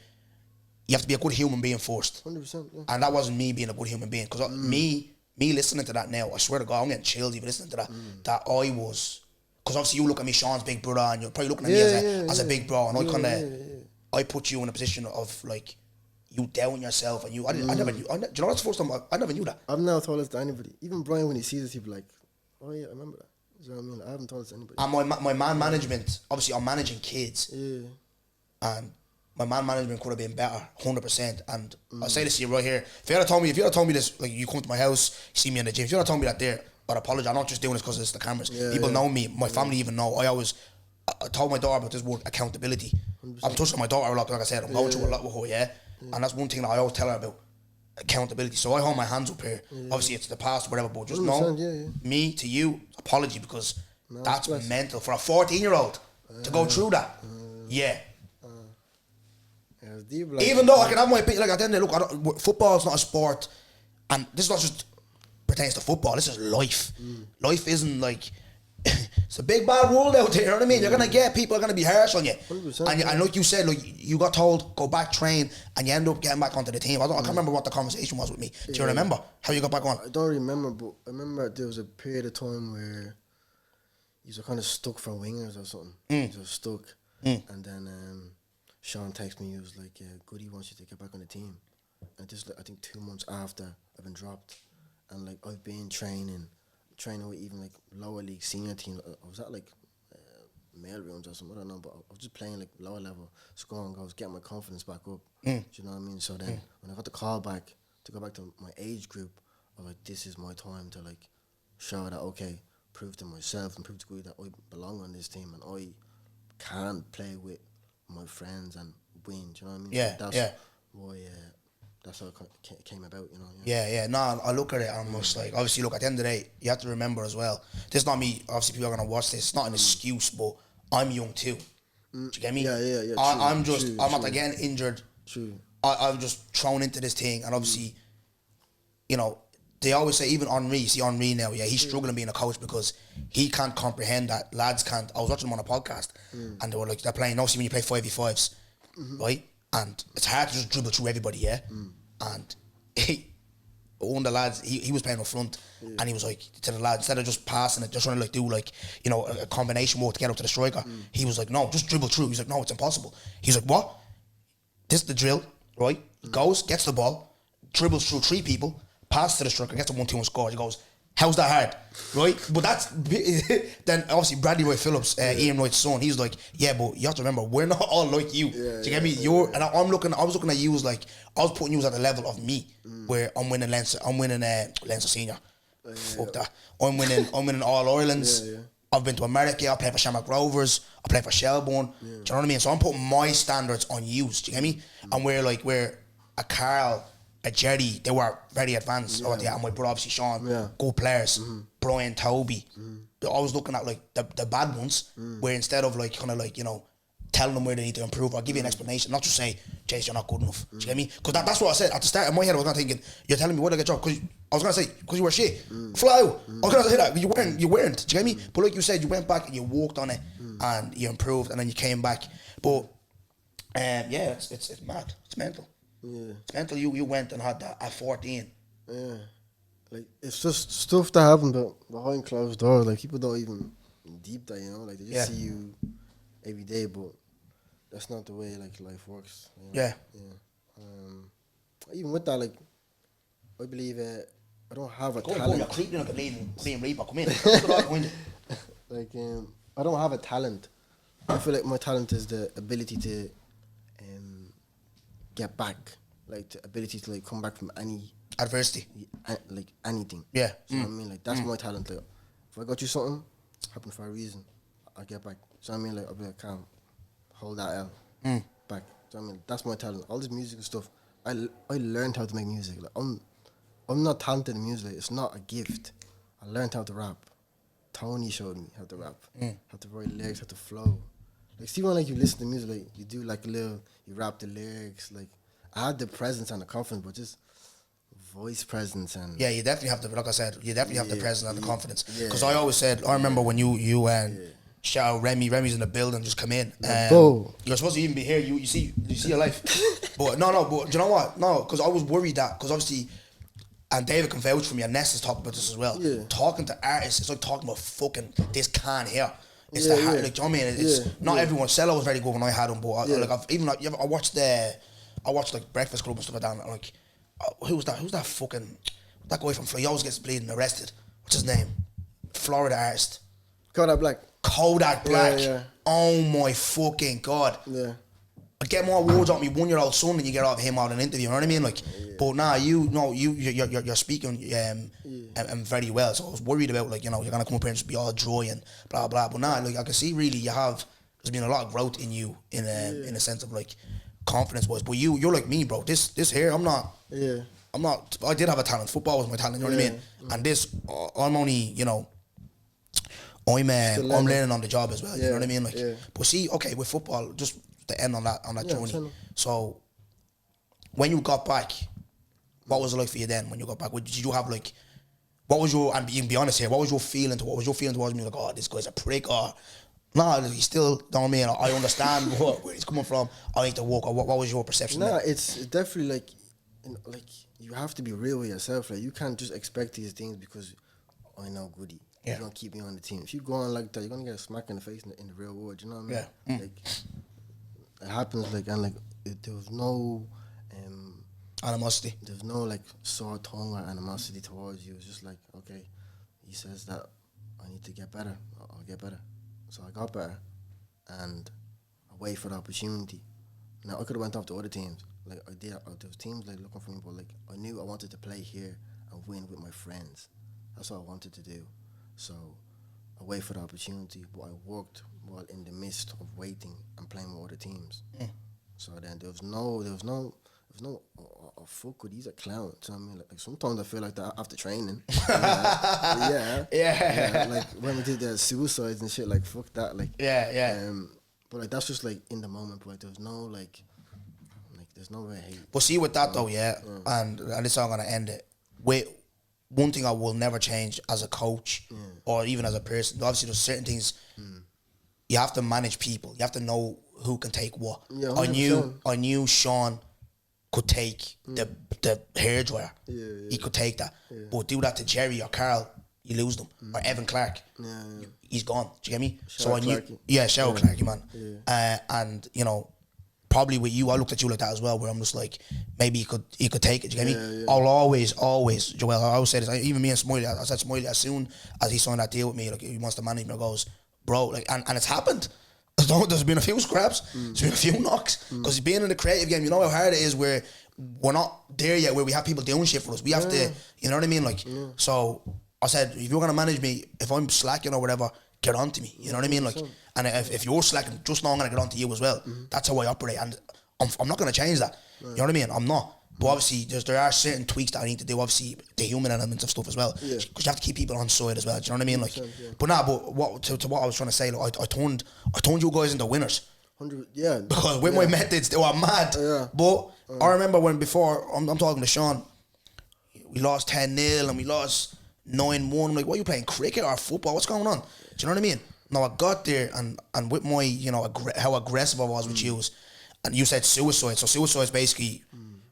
S3: you have to be a good human being first.
S4: 100%. Yeah.
S3: And that wasn't me being a good human being. Because me listening to that now, I swear to God, I'm getting chills even listening to that. That I was, because obviously you look at me, Sean's big brother, and you're probably looking at me as a big bro, and I kind of, I put you in a position of like, you doubting yourself, and you, I never knew, do you know that's the first time I never knew that.
S4: I've never told this to anybody. Even Brian, when he sees this, he'll be like, oh yeah, I remember that. You know what I mean? I haven't told this to anybody.
S3: And my man management, obviously I'm managing kids.
S4: Yeah.
S3: And my man management could have been better, 100%. And I say this to you right here. If you had told me this, like you come to my house, you see me in the gym, if you had told me that there, I'd apologize. I'm not just doing this because it's the cameras. People know me, my family even know. I told my daughter about this word, accountability. 100%. I'm touching my daughter a lot, like I said, I'm going through a lot with her, and that's one thing that I always tell her about, accountability. So I hold my hands up here. Obviously it's the past or whatever, but just know, me to you, apology, because that's mental. For a 14-year-old to go through that, even though I can have my opinion, like at the end of the day, look, football's not a sport, and this is not just pertains to football, this is life. Life isn't like, it's a big bad world out there, you know what I mean? You're gonna get, people are gonna be harsh on you. 100%, and like you said, like you got told, go back, train, and you end up getting back onto the team. I can't remember what the conversation was with me. Do you remember how you got back on?
S4: I don't remember, but I remember there was a period of time where you were kind of stuck for wingers or something. You were stuck. And then Sean texted me, he was like, Goody wants you to get back on the team. And this like, I think 2 months after I've been dropped. And like I've been training with even like lower league senior teams. I was at like mail rooms or something, I don't know, but I was just playing like lower level, scoring goals, getting my confidence back up. Do you know what I mean? So then when I got the call back to go back to my age group, I was like, this is my time to like show that, okay, prove to myself and prove to Goody that I belong on this team and I can play with my friends and win. Do you know what I mean?
S3: Yeah,
S4: that's why. That's how it came about, you know.
S3: No, I look at it and I'm just like, obviously, look, at the end of the day, you have to remember as well, this is not me, obviously people are going to watch this, it's not an excuse, but I'm young too. Do you get me?
S4: Yeah.
S3: I'm not getting injured.
S4: True.
S3: I'm just thrown into this thing, and obviously, you know, they always say, even Henri, see Henri now, he's struggling being a coach because he can't comprehend that lads can't. I was watching them on a podcast and they were like, they're playing, see when you play 5v5s, right? And it's hard to just dribble through everybody, and one of the lads, he was playing up front, and he was like to the lads, instead of just passing it, just trying to like do like, you know, a combination work to get up to the striker, he was like, no, just dribble through. He's like, no, it's impossible. He's like, what? This is the drill, right? He goes, gets the ball, dribbles through 3 people, passes to the striker, gets a 1-2 and scores. He goes, how's that hard, right? But that's then obviously Bradley Roy Phillips, Ian Wright's son. He's like, yeah, but you have to remember, we're not all like you. Do you get me? And I was looking at you as like, I was putting you at the level of me, where I'm winning Leinster Senior. Fuck that. I'm winning All Irelands. I've been to America. I play for Shamrock Rovers. I play for Shelbourne. Do you know what I mean? So I'm putting my standards on you. Do you get me? And we're a Carl, a Jerry, they were very advanced. And my brother, obviously Sean, good players. Brian, Toby. I was looking at like the bad ones, where instead of like kind of like, you know, telling them where they need to improve, I'll give you an explanation, not just say, Jace, you're not good enough. Do you get me? Because that's what I said at the start of my head. I was kind of thinking, you're telling me where to get job, because I was going to say, because you were shit. Fly out. I was going to say that, you weren't. Do you get me? But like you said, you went back and you worked on it and you improved and then you came back. But it's mad. It's mental. It's mental. You went and had that at 14.
S4: Yeah. Like, it's just stuff that happened behind closed doors. Like, people don't even deep that, you know? Like, they just see you every day, but that's not the way, like, life works. You know? Even with that, like, I believe I don't have a talent.
S3: You're creeping like a clean reaper. Come in.
S4: Like, I don't have a talent. I feel like my talent is the ability to get back. Like, the ability to, like, come back from any
S3: adversity,
S4: like anything.
S3: Yeah.
S4: So I mean, like, that's my talent. Like, if I got you something, happen for a reason, I'll get back. So I mean, like, I'll be like, can't hold that L back. So I mean, that's my talent. All this music and stuff, I learned how to make music. Like, I'm not talented in music. Like, it's not a gift. I learned how to rap. Tony showed me how to rap, how to write lyrics, how to flow. Like, see when like you listen to music, like you do like you rap the lyrics. Like, I had the presence and the confidence, but just voice presence and
S3: you definitely have the, like I said, you definitely have the presence and the confidence. Because I always said, I remember when you Shout out Remy. Remy's in the building. Just come in.
S4: Bro.
S3: You're supposed to even be here. You see your life. But no. But do you know what? No, because I was worried that because obviously, and David can vouch for me, and Ness has talked about this as well.
S4: Yeah.
S3: Talking to artists, it's like talking about fucking this can here. It's
S4: Yeah,
S3: the hard,
S4: yeah.
S3: like, do you know what I mean? It's not everyone. Cello was very good when I had him, but I watched like Breakfast Club and stuff like that. And like, who's that fucking that guy from Florida? He always gets bleeding arrested. What's his name? Florida artist.
S4: Kodak Black.
S3: Kodak Black.
S4: Yeah.
S3: Oh my fucking god.
S4: Yeah.
S3: I get more words out of me 1-year-old son than you get out of him out in an interview. You know what I mean? Like, but nah, you're speaking very well. So I was worried about like, you know, you're gonna come up here and just be all dry and blah blah. But nah, like I can see really there's been a lot of growth in you in a sense of like confidence wise. But you're like me, bro. This here, I'm not.
S4: Yeah.
S3: I'm not. I did have a talent. Football was my talent. You know what I mean? And this, I'm only, you know. I'm learning on the job as well. You know what I mean? Like, but see, okay, with football, just to end on that journey. So, when you got back, what was it like for you then? When you got back, did you have like, what was your? And you can be honest here. What was your feeling? What was your feeling towards me? Like, oh, this guy's a prick, or nah, he still. You know what I mean? I understand where he's coming from. I need to walk. Or what was your perception?
S4: Nah, it's definitely like, you have to be real with yourself. Like, you can't just expect these things because I know Goody. Yeah. You're gonna keep me on the team. If you go on like that, you're gonna get a smack in the face in the real world. You know what I mean?
S3: Yeah.
S4: Like, it happens. Like, and like, there was no
S3: animosity.
S4: There's no like sore tongue or animosity towards you. It's just like, okay, he says that I need to get better. I'll get better. So I got better, and I wait for the opportunity. Now I could have went off to other teams. Like I did. There was teams like looking for me, but like I knew I wanted to play here and win with my friends. That's what I wanted to do. So I wait for the opportunity, but I worked while in the midst of waiting and playing with other teams. So then there was no fuck with, he's a clown. So I mean, like sometimes I feel like that after training. Yeah. Like when we did the suicides and shit, like fuck that. Like but like that's just like in the moment. But like there's no there's no way hate.
S3: But see with that though, and this is how I'm gonna end it. With one thing I will never change as a coach or even as a person. Obviously, there's certain things you have to manage people. You have to know who can take what. Yeah, I knew Sean could take the hairdryer. He could take that. But do that to Jerry or Carl, you lose them. Or Evan Clark, he's gone. Do you get me? So I knew, Cheryl Clarkey, man. And you know, probably with you, I looked at you like that as well, where I'm just like, maybe he could take it. Do you get me? I'll always, Joel, I always say this. Even me and Smiley, I said Smiley as soon as he signed that deal with me, like he wants to manage me, I goes, bro, like, and it's happened. There's been a few scraps, there's been a few knocks, because being in the creative game, you know how hard it is where we're not there yet, where we have people doing shit for us. We have to, you know what I mean? Like, so I said, if you're gonna manage me, if I'm slacking or whatever, get on to me. You know what I mean? Like, and if you're slacking, just know I'm gonna get on to you as well. That's how I operate, and I'm not gonna change that. You know what I mean? I'm not. But obviously, there are certain tweaks that I need to do. Obviously, the human elements of stuff as well, because you have to keep people on side as well. Do you know what I mean? Like, but what I was trying to say, like, I turned you guys into winners.
S4: 100,
S3: Because with my methods, they were mad. But I remember when before I'm talking to Sean, we lost 10-0 and we lost 9-1. I'm like, what are you playing, cricket or football? What's going on? Do you know what I mean? Now I got there and with my, you know, how aggressive I was with you, and you said suicide. So suicide is basically.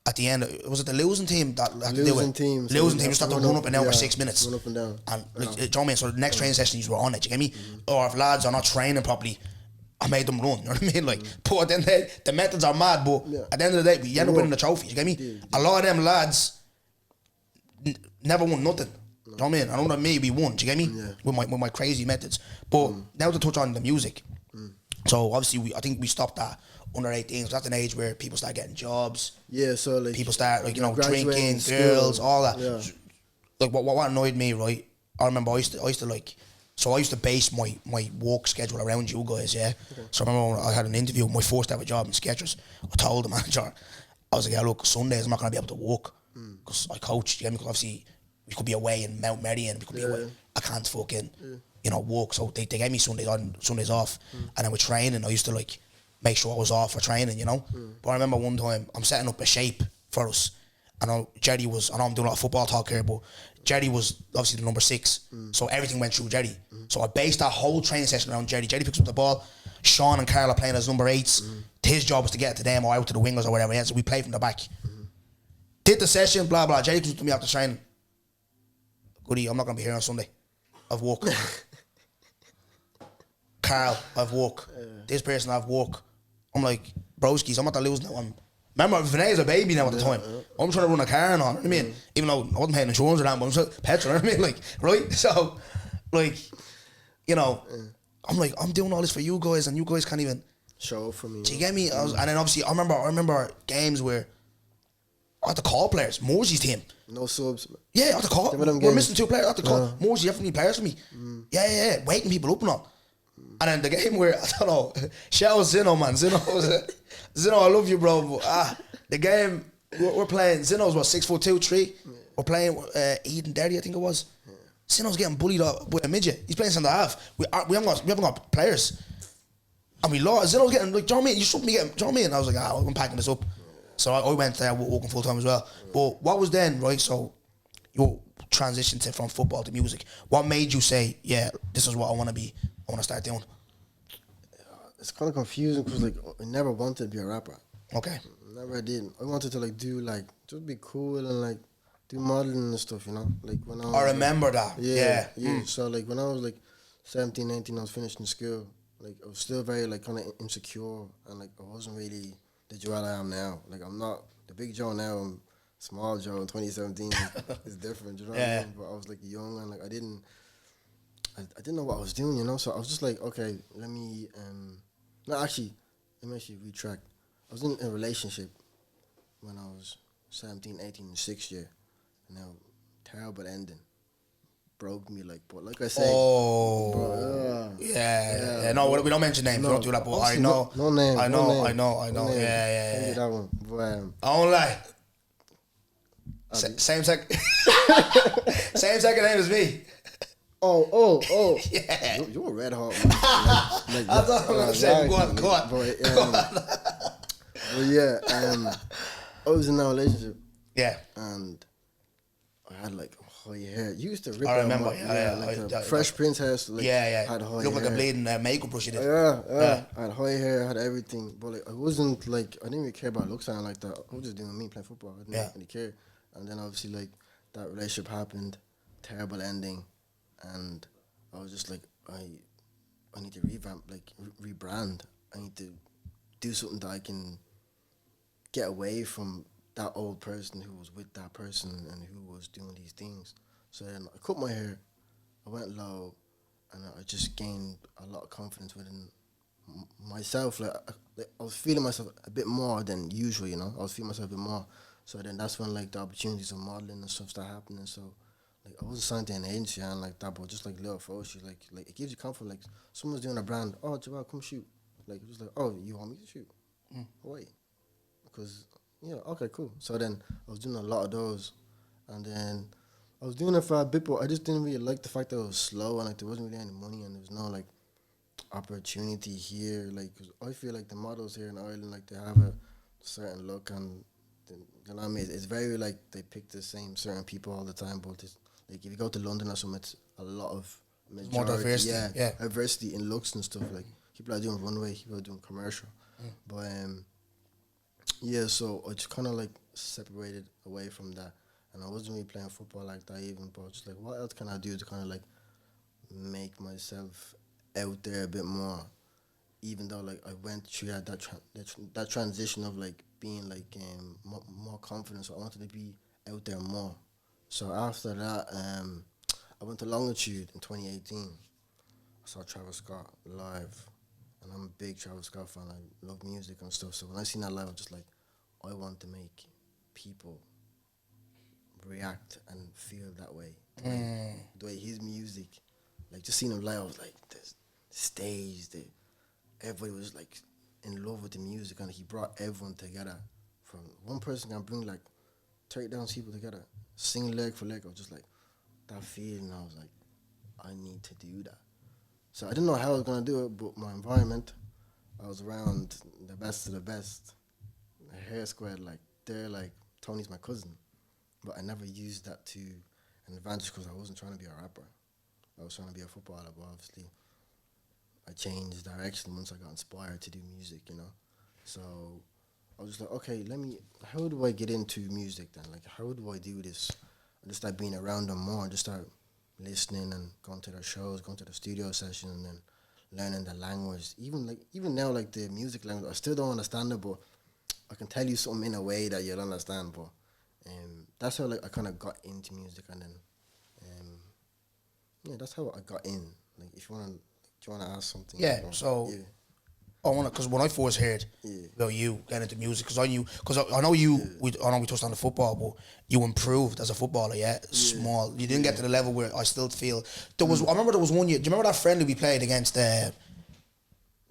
S3: At the end, was it the losing team that had to do it? Losing team just had to run up and down for 6 minutes.
S4: Run up and down.
S3: And like, do you know what I mean? So the next training session, you were on it, you get me? Or if lads are not training properly, I made them run, you know what I mean? Like, but then the methods are mad, but at the end of the day, we end up winning the trophy, you get me? A lot of them lads never won nothing. You know what I mean? I don't know, maybe we won, do you get me? With my crazy methods. But now to touch on the music. So obviously, I think we stopped that under 18. So that's an age where people start getting jobs. Yeah, so like people start like, you know, drinking, girls, all that. Yeah. Like what annoyed me, right? I remember I used to base my work schedule around you guys, Okay. So I remember when I had an interview, my first ever job in Skechers. I told the manager, I was like, yeah, look, Sundays I'm not gonna be able to work because I coach. Because obviously we could be away in Mount Merrion, we could be away. I can't fucking you know work. So they gave me Sundays off, and then with training I used to like make sure I was off for training, you know. But I remember one time I'm setting up a shape for us, and Jerry was. I know I'm doing a lot of football talk here, but Jerry was obviously the number 6, so everything went through Jerry. So I based that whole training session around Jerry. Jerry picks up the ball. Sean and Carl are playing as number 8s. His job was to get it to them or out to the wingers or whatever. Yeah, so we play from the back. Did the session, blah blah. Jerry comes to me after training. Goody, I'm not gonna be here on Sunday. I've work. Carl, I've work. This person, I've work. I'm like, broskies, I'm not losing that one. Remember, Vinay's a baby now at the time. I'm trying to run a car and all, you know what I mean? Even though I wasn't paying insurance or that, but I'm still petrol, you know what I mean? Like, right? So, like, you know, I'm like, I'm doing all this for you guys and you guys can't even
S4: show up for me.
S3: Do you get me? And then obviously, I remember games where I had to call players. Morsey's team.
S4: No subs.
S3: Yeah, I had to call. We're missing 2 players. I had to call. Morsey, you have to need players for me. Yeah. Waking people up and all. And then the game where, I don't know, shout out Zino, man. Zino, I love you, bro. But, the game, we're playing, Zino's what, 6'2", 3? We're playing Eden Derry, I think it was. Zino's getting bullied up with a midget. He's playing centre half. We haven't got players. And we lost. Zino's getting, like, do you know what I mean? You shouldn't be getting, do you know what I mean? And I was like, I'm packing this up. So I went there working full time as well. But what was then, right? So you transitioned from football to music. What made you say, yeah, this is what I want to be, I want to start doing?
S4: It's kind of confusing because like I never wanted to be a rapper.
S3: Okay.
S4: Never did. I wanted to like do like just be cool and like do modeling and stuff, you know. Like when I was,
S3: I remember
S4: like,
S3: that. Yeah.
S4: So like when I was like 17, 19, I was finishing school. Like I was still very like kind of insecure and like I wasn't really the Joel I am now. Like I'm not the big Joe now. I'm small Joe in 2017. It's different, you know what I mean? But I was like young and like I didn't know what I was doing, you know. So I was just like, okay, let me retract. I was in a relationship when I was 17, 18, 6th year. And now, terrible ending. Broke me, like, but like I said.
S3: Oh.
S4: Bro,
S3: yeah. No, we don't mention names. We don't do that, but I know.
S4: No name.
S3: I know.
S4: No name.
S3: Yeah.
S4: Can't do that one. But,
S3: I won't lie. Same second name as me.
S4: Oh.
S3: Yeah.
S4: You're a red hot, man.
S3: I thought I was saying, go on.
S4: But yeah, I was in that relationship.
S3: Yeah.
S4: And I had like high hair. You used to rip
S3: I
S4: out
S3: remember,
S4: like the Fresh Prince hair. So, like, had high
S3: Looked like
S4: hair.
S3: a bleeding makeup brush you did.
S4: Yeah. I had high hair, I had everything. But like I wasn't like, I didn't really care about looks and like that. I was just doing me, playing football. I didn't really care. And then obviously like that relationship happened, terrible ending. And I was just like, I need to revamp, like rebrand. I need to do something that I can get away from that old person who was with that person and who was doing these things. So then I cut my hair, I went low, and I just gained a lot of confidence within myself. Like I was feeling myself a bit more than usual, you know. I was feeling myself a bit more. So then that's when like the opportunities of modeling and stuff started happening. So like I wasn't signed to an agency and like that, but just like little Froshi, like it gives you confidence. Like someone's doing a brand, oh Joel, come shoot. Like it was like, oh, you want me to shoot? Why? Because okay, cool. So then I was doing a lot of those, and then I was doing it for a bit, but I just didn't really like the fact that it was slow and like there wasn't really any money and there was no like opportunity here. Like 'cause I feel like the models here in Ireland, like they have a certain look and you know what I mean. It's very like they pick the same certain people all the time, but it's, like if you go to London or something, it's a lot of majority,
S3: more diversity. Yeah,
S4: diversity in looks and stuff. Like people are doing runway, people are doing commercial, but so I just kind of like separated away from that, and I wasn't really playing football like that even. But just like, what else can I do to kind of like make myself out there a bit more? Even though like I went through that transition of like being like more confident, so I wanted to be out there more. So after that, I went to Longitude in 2018. I saw Travis Scott live, and I'm a big Travis Scott fan. I love music and stuff. So when I seen that live, I was just like, I want to make people react and feel that way. The way his music, like just seeing him live, I was like, the stage, everybody was like in love with the music, and he brought everyone together. From one person can bring like 30,000 people together, sing leg for leg. I was just like, that feeling, I was like, I need to do that. So I didn't know how I was gonna do it, but my environment, I was around the best of the best. Hair Squared, like they're like, Tony's my cousin, but I never used that to in advance because I wasn't trying to be a rapper. I was trying to be a footballer, but obviously I changed direction once I got inspired to do music, you know. So I was just like, okay, how do I get into music then? Like, how do I do this? I just started being around them more, just start listening and going to their shows, going to the studio session, and then learning the language. Even now, like the music language, I still don't understand it, but I can tell you something in a way that you'll understand. But that's how like I kind of got into music, and then yeah, that's how I got in. Like, if you wanna ask something?
S3: Yeah. So
S4: yeah.
S3: I wanna, because when I first heard about you getting into music, because I know you.
S4: Yeah.
S3: I know we touched on the football, but you improved as a footballer. Yeah, small. You didn't get to the level where I still feel there was. I remember there was one year. Do you remember that friendly we played against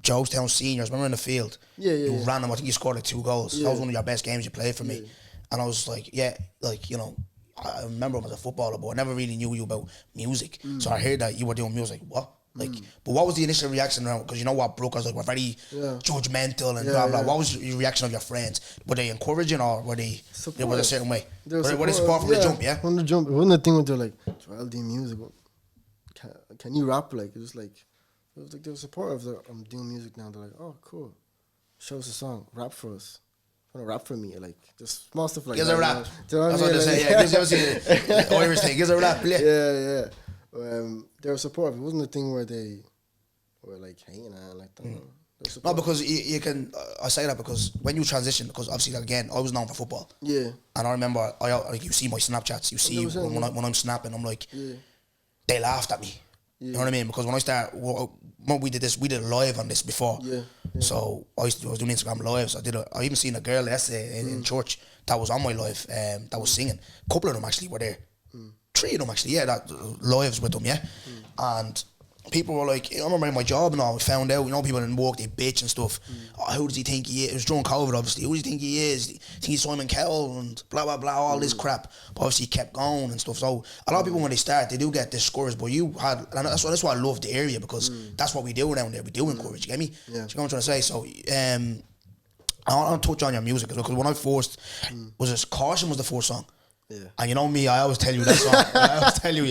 S3: Joestown seniors? Remember in the field?
S4: Yeah.
S3: You ran them. I think you scored like 2 goals.
S4: Yeah.
S3: That was one of your best games you played for me, and I was like, you know. I remember him as a footballer, but I never really knew you about music. So I heard that you were doing music. What? Like, but what was the initial reaction around? Because you know what, brokers like were very judgmental and blah blah. What was your reaction of your friends? Were they encouraging or were they a certain way? Were they support from the jump? Yeah,
S4: from the jump. It wasn't a thing when they're like, "Joel, do music. Can you rap?" Like, it was like they were supportive. I'm doing music now. They're like, "Oh, cool. Show us a song. Rap for us. Want to rap for me?" Like, just small stuff like
S3: gives
S4: that.
S3: A rap.
S4: You know?
S3: That's what they say. Yeah, gives the Irish thing. Gives a rap.
S4: Yeah. They were supportive. It wasn't a thing where they were like hating and like that.
S3: No, because you can. I say that because when you transition, because obviously like, again, I was known for football.
S4: Yeah.
S3: And I remember, like you see my Snapchats. You see when I'm snapping, I'm like, they laughed at me. You know what I mean? Because when I start, when we did a live on this before. Yeah. So I was doing Instagram lives. I even seen a girl yesterday in church that was on my live, that was singing. A couple of them actually were there. 3 of them actually, that lives with them, and people were like, I remember in my job and all, we found out, you know, people in work, they bitch and stuff. Oh, who does he think he is? It was during COVID, obviously. Who does he think he is? Think he's Simon Cowell and blah, blah, blah, all this crap. But obviously he kept going and stuff. So a lot of people, when they start, they do get discouraged. But you had, and that's why I love the area, because that's what we do around there. We do encourage, you get me? Yeah. Do you know what I'm trying to say? So, I want to touch on your music as well, because when I first, Caution was the first song. Yeah. And you know me, I always tell you that song. I always tell you,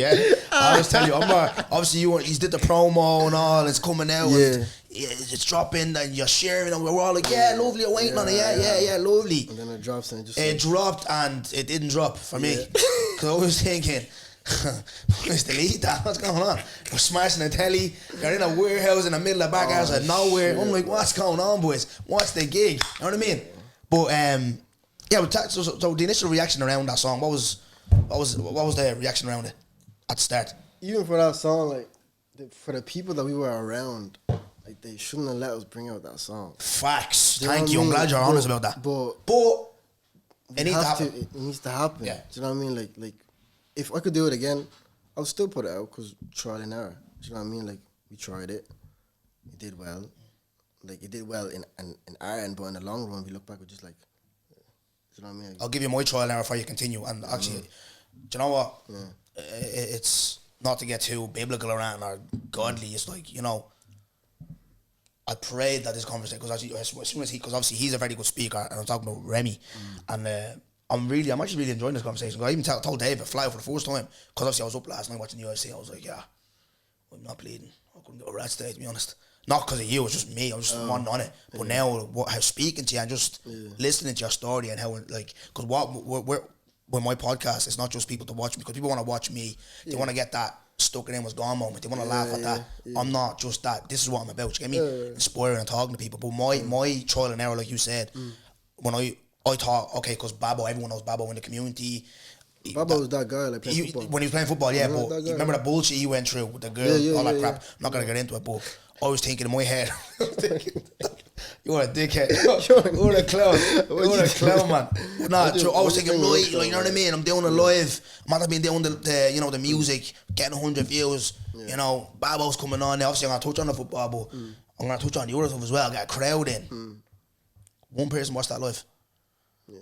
S3: I always tell you. Obviously, he's did the promo and all. It's coming out. And it's dropping, and you're sharing, and we're all like, lovely. I'm waiting on it. Yeah, lovely.
S4: And then it drops, and
S3: it dropped, and it didn't drop for me, because I was thinking, let's delete that. What's going on? We're smashing the telly. You're in a warehouse in the middle of back house of nowhere. I'm like, what's going on, boys? What's the gig? You know what I mean? But so the initial reaction around that song, what was the reaction around it at the start?
S4: Even for that song, like for the people that we were around, like they shouldn't have let us bring out that song.
S3: Facts. Thank you. I'm glad you're honest about that. But it needs to happen.
S4: It needs to happen.
S3: Yeah.
S4: Do you know what I mean? Like if I could do it again, I'll still put it out because trial and error. Do you know what I mean? Like we tried it, it did well. Like it did well in our end, but in the long run, we look back, we're just like. You know what I mean?
S3: I'll give you my trial and error before you continue. And actually, do you know what? It's not to get too biblical around or godly. It's like, you know, I prayed that this conversation, because actually, as soon as because obviously he's a very good speaker, and I'm talking about Remy, and I'm actually really enjoying this conversation. I even told Dave fly for the first time, because obviously I was up last night watching the UFC. I was like, I'm not bleeding. I couldn't get a rat today, to be honest. Not because of you, it's just me. I was just one on it. But now, how speaking to you and just listening to your story and how, like, because with my podcast, it's not just people to watch me, because people want to watch me. They want to get that stuck in him was gone moment. They want to laugh at that. I'm not just that. This is what I'm about. You get me? Inspiring and talking to people. But my trial and error, like you said, when I thought, okay, because Babbo, everyone knows Babbo in the community.
S4: Babbo was that guy, like playing football.
S3: When he was playing football, but you remember the bullshit he went through with the girl, all that crap. I'm not going to get into it, but I was thinking in my head, you're a dickhead. You're a clown. You're a clown, man. Nah, I was thinking, like, you know what I mean? I'm doing a live. I might have been doing the music, getting 100 views. You know, Babbo's coming on. Obviously, I'm going to touch on the football, but I'm going to touch on the other stuff as well. I got a crowd in. One person watched that live.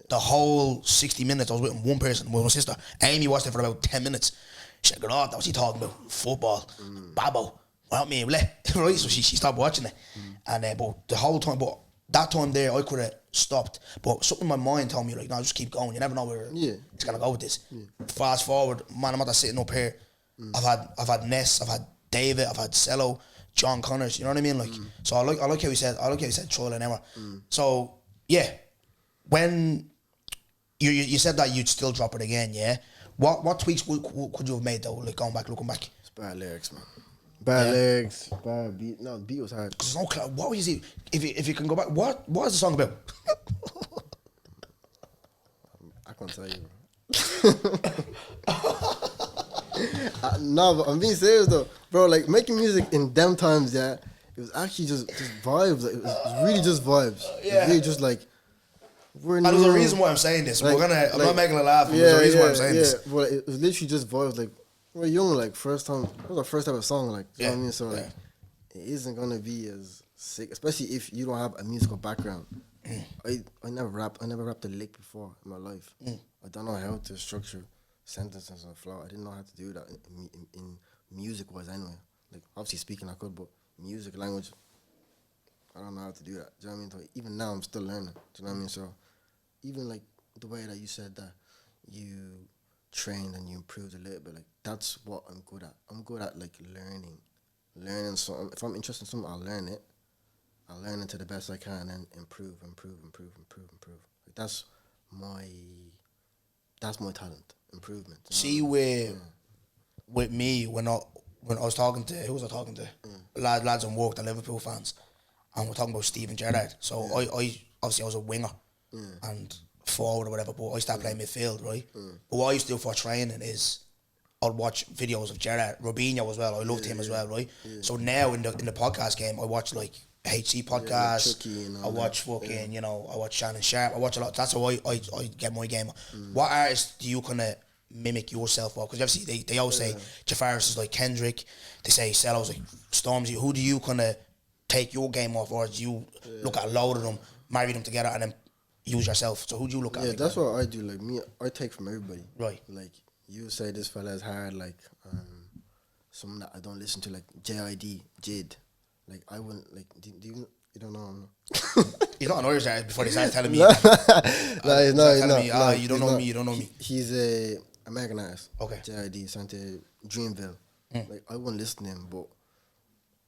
S3: The whole 60 minutes, I was with one person, with my sister. Amy watched it for about 10 minutes. She said, "God, what's he talking about? Football. Babbo. Without me, right?" So she stopped watching it. And but the whole time, but that time there, I could have stopped. But something in my mind told me, like, no, just keep going. You never know where it's going to go with this. Yeah. Fast forward, man, I'm not sitting up here. I've had Ness, I've had David, I've had Cello, John Connors, you know what I mean? Like, so I like how he said trial and error. So, yeah, when you said that you'd still drop it again, yeah? What tweaks could you have made, though, like, looking back?
S4: It's bad lyrics, man. Bad lyrics, bad beat. No, the beat was hard.
S3: Cause there's no what was it? If you can go back, what is the song about?
S4: I can't tell you, bro. No, but I'm being serious though, bro. Like making music in them times, yeah, it was actually just vibes. Like, it was really just vibes. Yeah, it was really just like.
S3: And there's a reason why I'm saying this. Like, I'm not making a laugh. But there's a reason why I'm saying this.
S4: Well, it was literally just vibes. Like we're young, like first time. It was our first type of song. Like you know what I mean. So like, it isn't gonna be as sick, especially if you don't have a musical background. I never rapped. I never rapped a lick before in my life. I don't know how to structure sentences or flow. I didn't know how to do that in music wise anyway. Like obviously speaking I could, but music language, I don't know how to do that. Do you know what I mean? So even now I'm still learning. Do you know what I mean? So even like the way that you said that you trained and you improved a little bit, like that's what I'm good at. I'm good at like learning something. If I'm interested in something, I'll learn it. I'll learn it to the best I can and improve. Like that's my talent, improvement.
S3: See with me when I was talking to, who was I talking to? Lads on work, the Liverpool fans, and we're talking about Steven Gerrard. So I obviously I was a winger and forward or whatever, but I started playing midfield, right? But what I used to do for training is I'd watch videos of Gerrard, Robinho as well. I loved him as well, right? So now in the podcast game, I watch like HC podcast. I watch fucking, you know, I watch Shannon Sharp. I watch a lot. That's how I get my game. What artists do you kind of mimic yourself of? Because obviously they always say Jafaris is like Kendrick. They say Cello's like Stormzy. Who do you kind of take your game off, or do you look at a load of them, marry them together, and then use yourself? So who do you look at?
S4: Yeah, that's what I do. Like me, I take from everybody.
S3: Right.
S4: Like you say this fella is hard. Like someone that I don't listen to, like Jid. Like I wouldn't like. Do you don't know him?
S3: He's not an Irish artist before they start telling me.
S4: No, he's not.
S3: You don't know me. You don't know me.
S4: He's a American artist.
S3: Okay.
S4: JID, Santa Dreamville. Like I wouldn't listen to him, but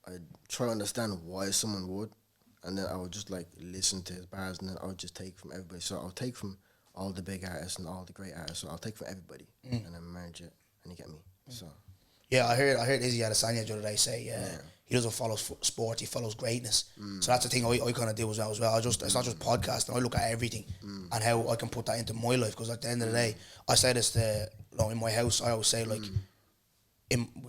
S4: I try to understand why someone would, and then I would just like listen to his bars, and then I would just take from everybody. So I'll take from all the big artists and all the great artists. So I'll take from everybody and then merge it, and you get me. So.
S3: Yeah, I heard Izzy Adesanya the other day say he doesn't follow sport, he follows greatness. So that's the thing I kind of do as well. It's not just podcasting. I look at everything and how I can put that into my life. Because at the end of the day, I say this to, you know, in my house. I always say like,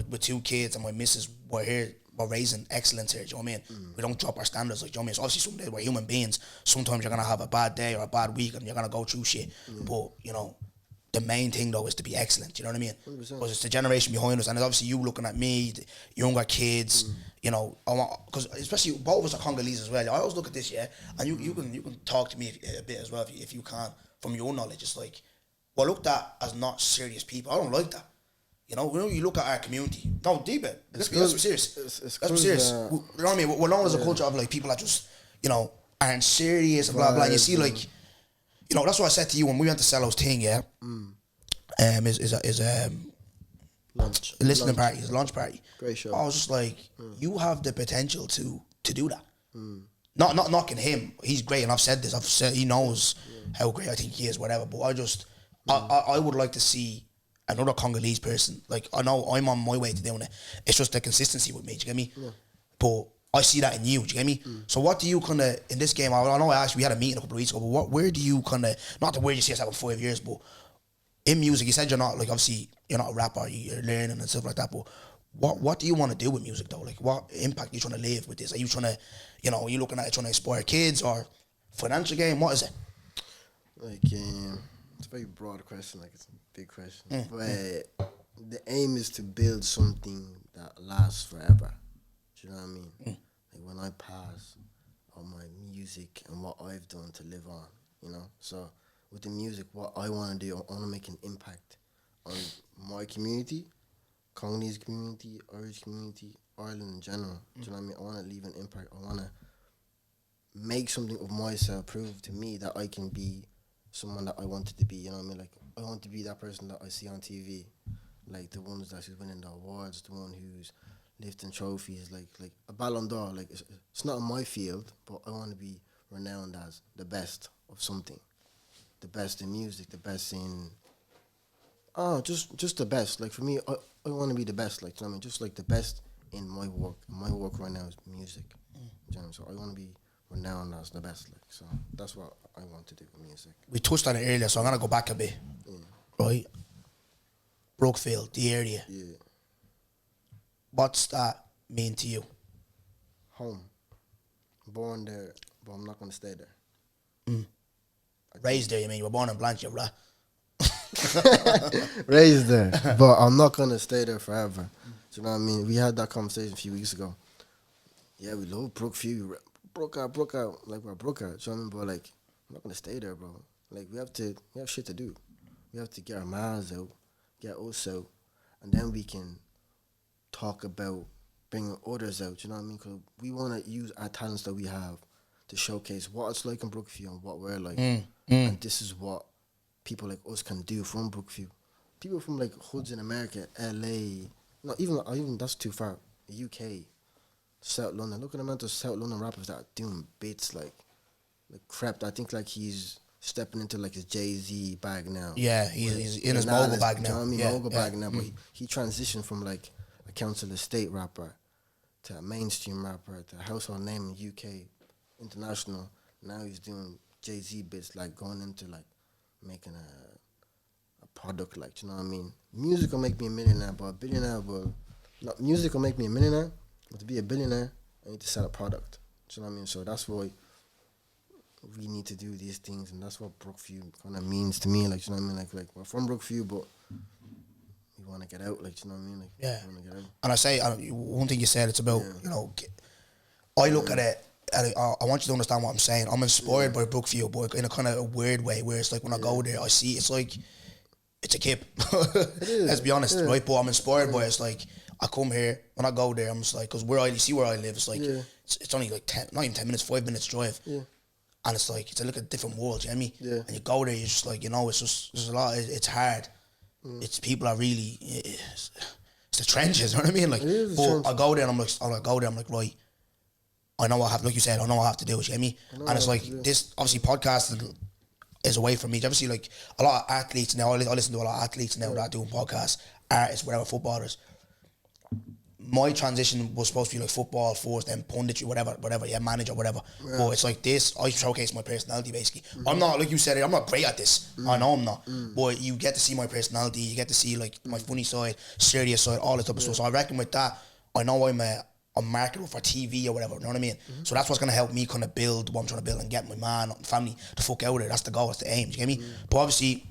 S3: with 2 kids and my missus, we're raising excellence here. Do you know what I mean? We don't drop our standards. Like, do you know what I mean? So obviously, some days we're human beings. Sometimes you're gonna have a bad day or a bad week, and you're gonna go through shit. But you know, the main thing though is to be excellent. You know what I mean? Because it's the generation behind us, and it's obviously you looking at me, the younger kids. You know, because especially both of us are Congolese as well. I always look at this, and you can talk to me a bit as well if you can from your knowledge. It's like we're looked at as not serious people. I don't like that. You know, you look at our community. No, deep it. Let's be serious. Let's be serious. You know what I mean? We're known as a culture of like people that just, you know, aren't serious and blah blah. And you see like, you know, that's what I said to you when we went to Cello's thing. Yeah, is
S4: lunch
S3: listening party, his lunch party.
S4: Great show.
S3: I was just like, you have the potential to do that. Not knocking him. He's great, and I've said this. He knows how great I think he is, whatever. But I just, I would like to see another Congolese person. Like, I know I'm on my way to doing it. It's just the consistency with me. Do you get me? Yeah. But I see that in you. Do you get me? So what do you kind of, in this game, I know I asked you, we had a meeting a couple of weeks ago, but where do you kind of, not to where you see yourself in 5 years, but in music, you said you're not, like, obviously, you're not a rapper, you're learning and stuff like that, but what do you want to do with music, though? Like, what impact are you trying to leave with this? Are you trying to, you know, are you looking at it trying to inspire kids or financial game? What is it?
S4: Like, it's a very broad question, like, it's a big question. But the aim is to build something that lasts forever. Do you know what I mean? Like, when I pass on my music and what I've done to live on, you know? So, with the music, what I want to do, I want to make an impact on my community, Congolese community, Irish community, Ireland in general. Do you know what I mean? I want to leave an impact. I want to make something of myself, prove to me that I can be someone that I wanted to be. You know what I mean? Like I want to be that person that I see on TV, like the ones that who's winning the awards, the one who's lifting trophies, like a Ballon d'Or. Like it's not in my field, but I want to be renowned as the best of something, the best in music, the best in just the best. Like for me, I want to be the best. Like you know what I mean, just like the best in my work. My work right now is music. You know, so I want to be renowned as the best. Like so, that's what I want to do with music.
S3: We touched on it earlier, so I'm gonna go back a bit. Right, Brookfield, the area.
S4: Yeah.
S3: What's that mean to you?
S4: Home. Born there, but I'm not gonna stay there.
S3: Raised there, you mean? You were born in Blanchard, right?
S4: Raised there, but I'm not gonna stay there forever. Do you know what I mean? We had that conversation a few weeks ago. Yeah, we love Brookfield. Broke out, like we're broke out. Do you know what I mean? But like, I'm not gonna stay there, bro. Like we have shit to do. We have to get our minds out, get us out, and then we can talk about bringing others out. You know what I mean? Because we want to use our talents that we have to showcase what it's like in Brookfield and what we're like. And this is what people like us can do from Brookfield. People from like hoods in America, LA, not even that's too far. UK, South London. Look at the amount of South London rappers that are doing bits like crap. I think like he's stepping into like his Jay-Z bag now.
S3: Yeah, he's in his mogul bag now.
S4: You know what I mean?
S3: Yeah,
S4: Mogul bag now. But he transitioned from like a council estate rapper to a mainstream rapper to a household name in UK, international. Now he's doing Jay-Z bits, like going into like making a product, like, you know what I mean? Music will make me a millionaire, but a billionaire will not. Music will make me a millionaire, but to be a billionaire, I need to sell a product. Do you know what I mean? So that's why we need to do these things, and that's what Brookfield kind of means to me. Like, you know what I mean? Like we're from Brookfield, but we want to get out. Like, you know what I mean? Like,
S3: yeah.
S4: We want to get out.
S3: And I say, one thing you said, it's about, you know, I look at it, and I want you to understand what I'm saying. I'm inspired by Brookfield, but in a kind of a weird way, where it's like when I go there, I see it's like, it's a kip. Let's be honest, right? But I'm inspired by it. It's like, I come here, when I go there, I'm just like, because you see where I live, it's like, it's only like 10, not even 10 minutes, 5 minutes drive. Yeah. And it's like, it's a look at a different world, you know what I mean? Yeah. And you go there, you're just like, you know, it's just, there's a lot, it's hard. It's people are really, it's the trenches, you know what I mean? Like, but I go there and I'm like, right, I know what I have, like you said, I know what I have to do, you know what I mean? And it's like, this, obviously, podcasting is a way for me. Obviously, like, a lot of athletes now, I listen to a lot of athletes now that are doing podcasts, artists, whatever, footballers. My transition was supposed to be like football first, then punditry, whatever, yeah, manager, whatever. Yeah. But it's like this, I showcase my personality basically. I'm not, like you said, I'm not great at this. I know I'm not. But you get to see my personality, you get to see like my funny side, serious side, all this type of stuff. So I reckon with that, I know I'm marketable for TV or whatever, you know what I mean? So that's what's going to help me kind of build what I'm trying to build and get my man, family the fuck out of there. That's the goal, that's the aim, do you get me? But obviously,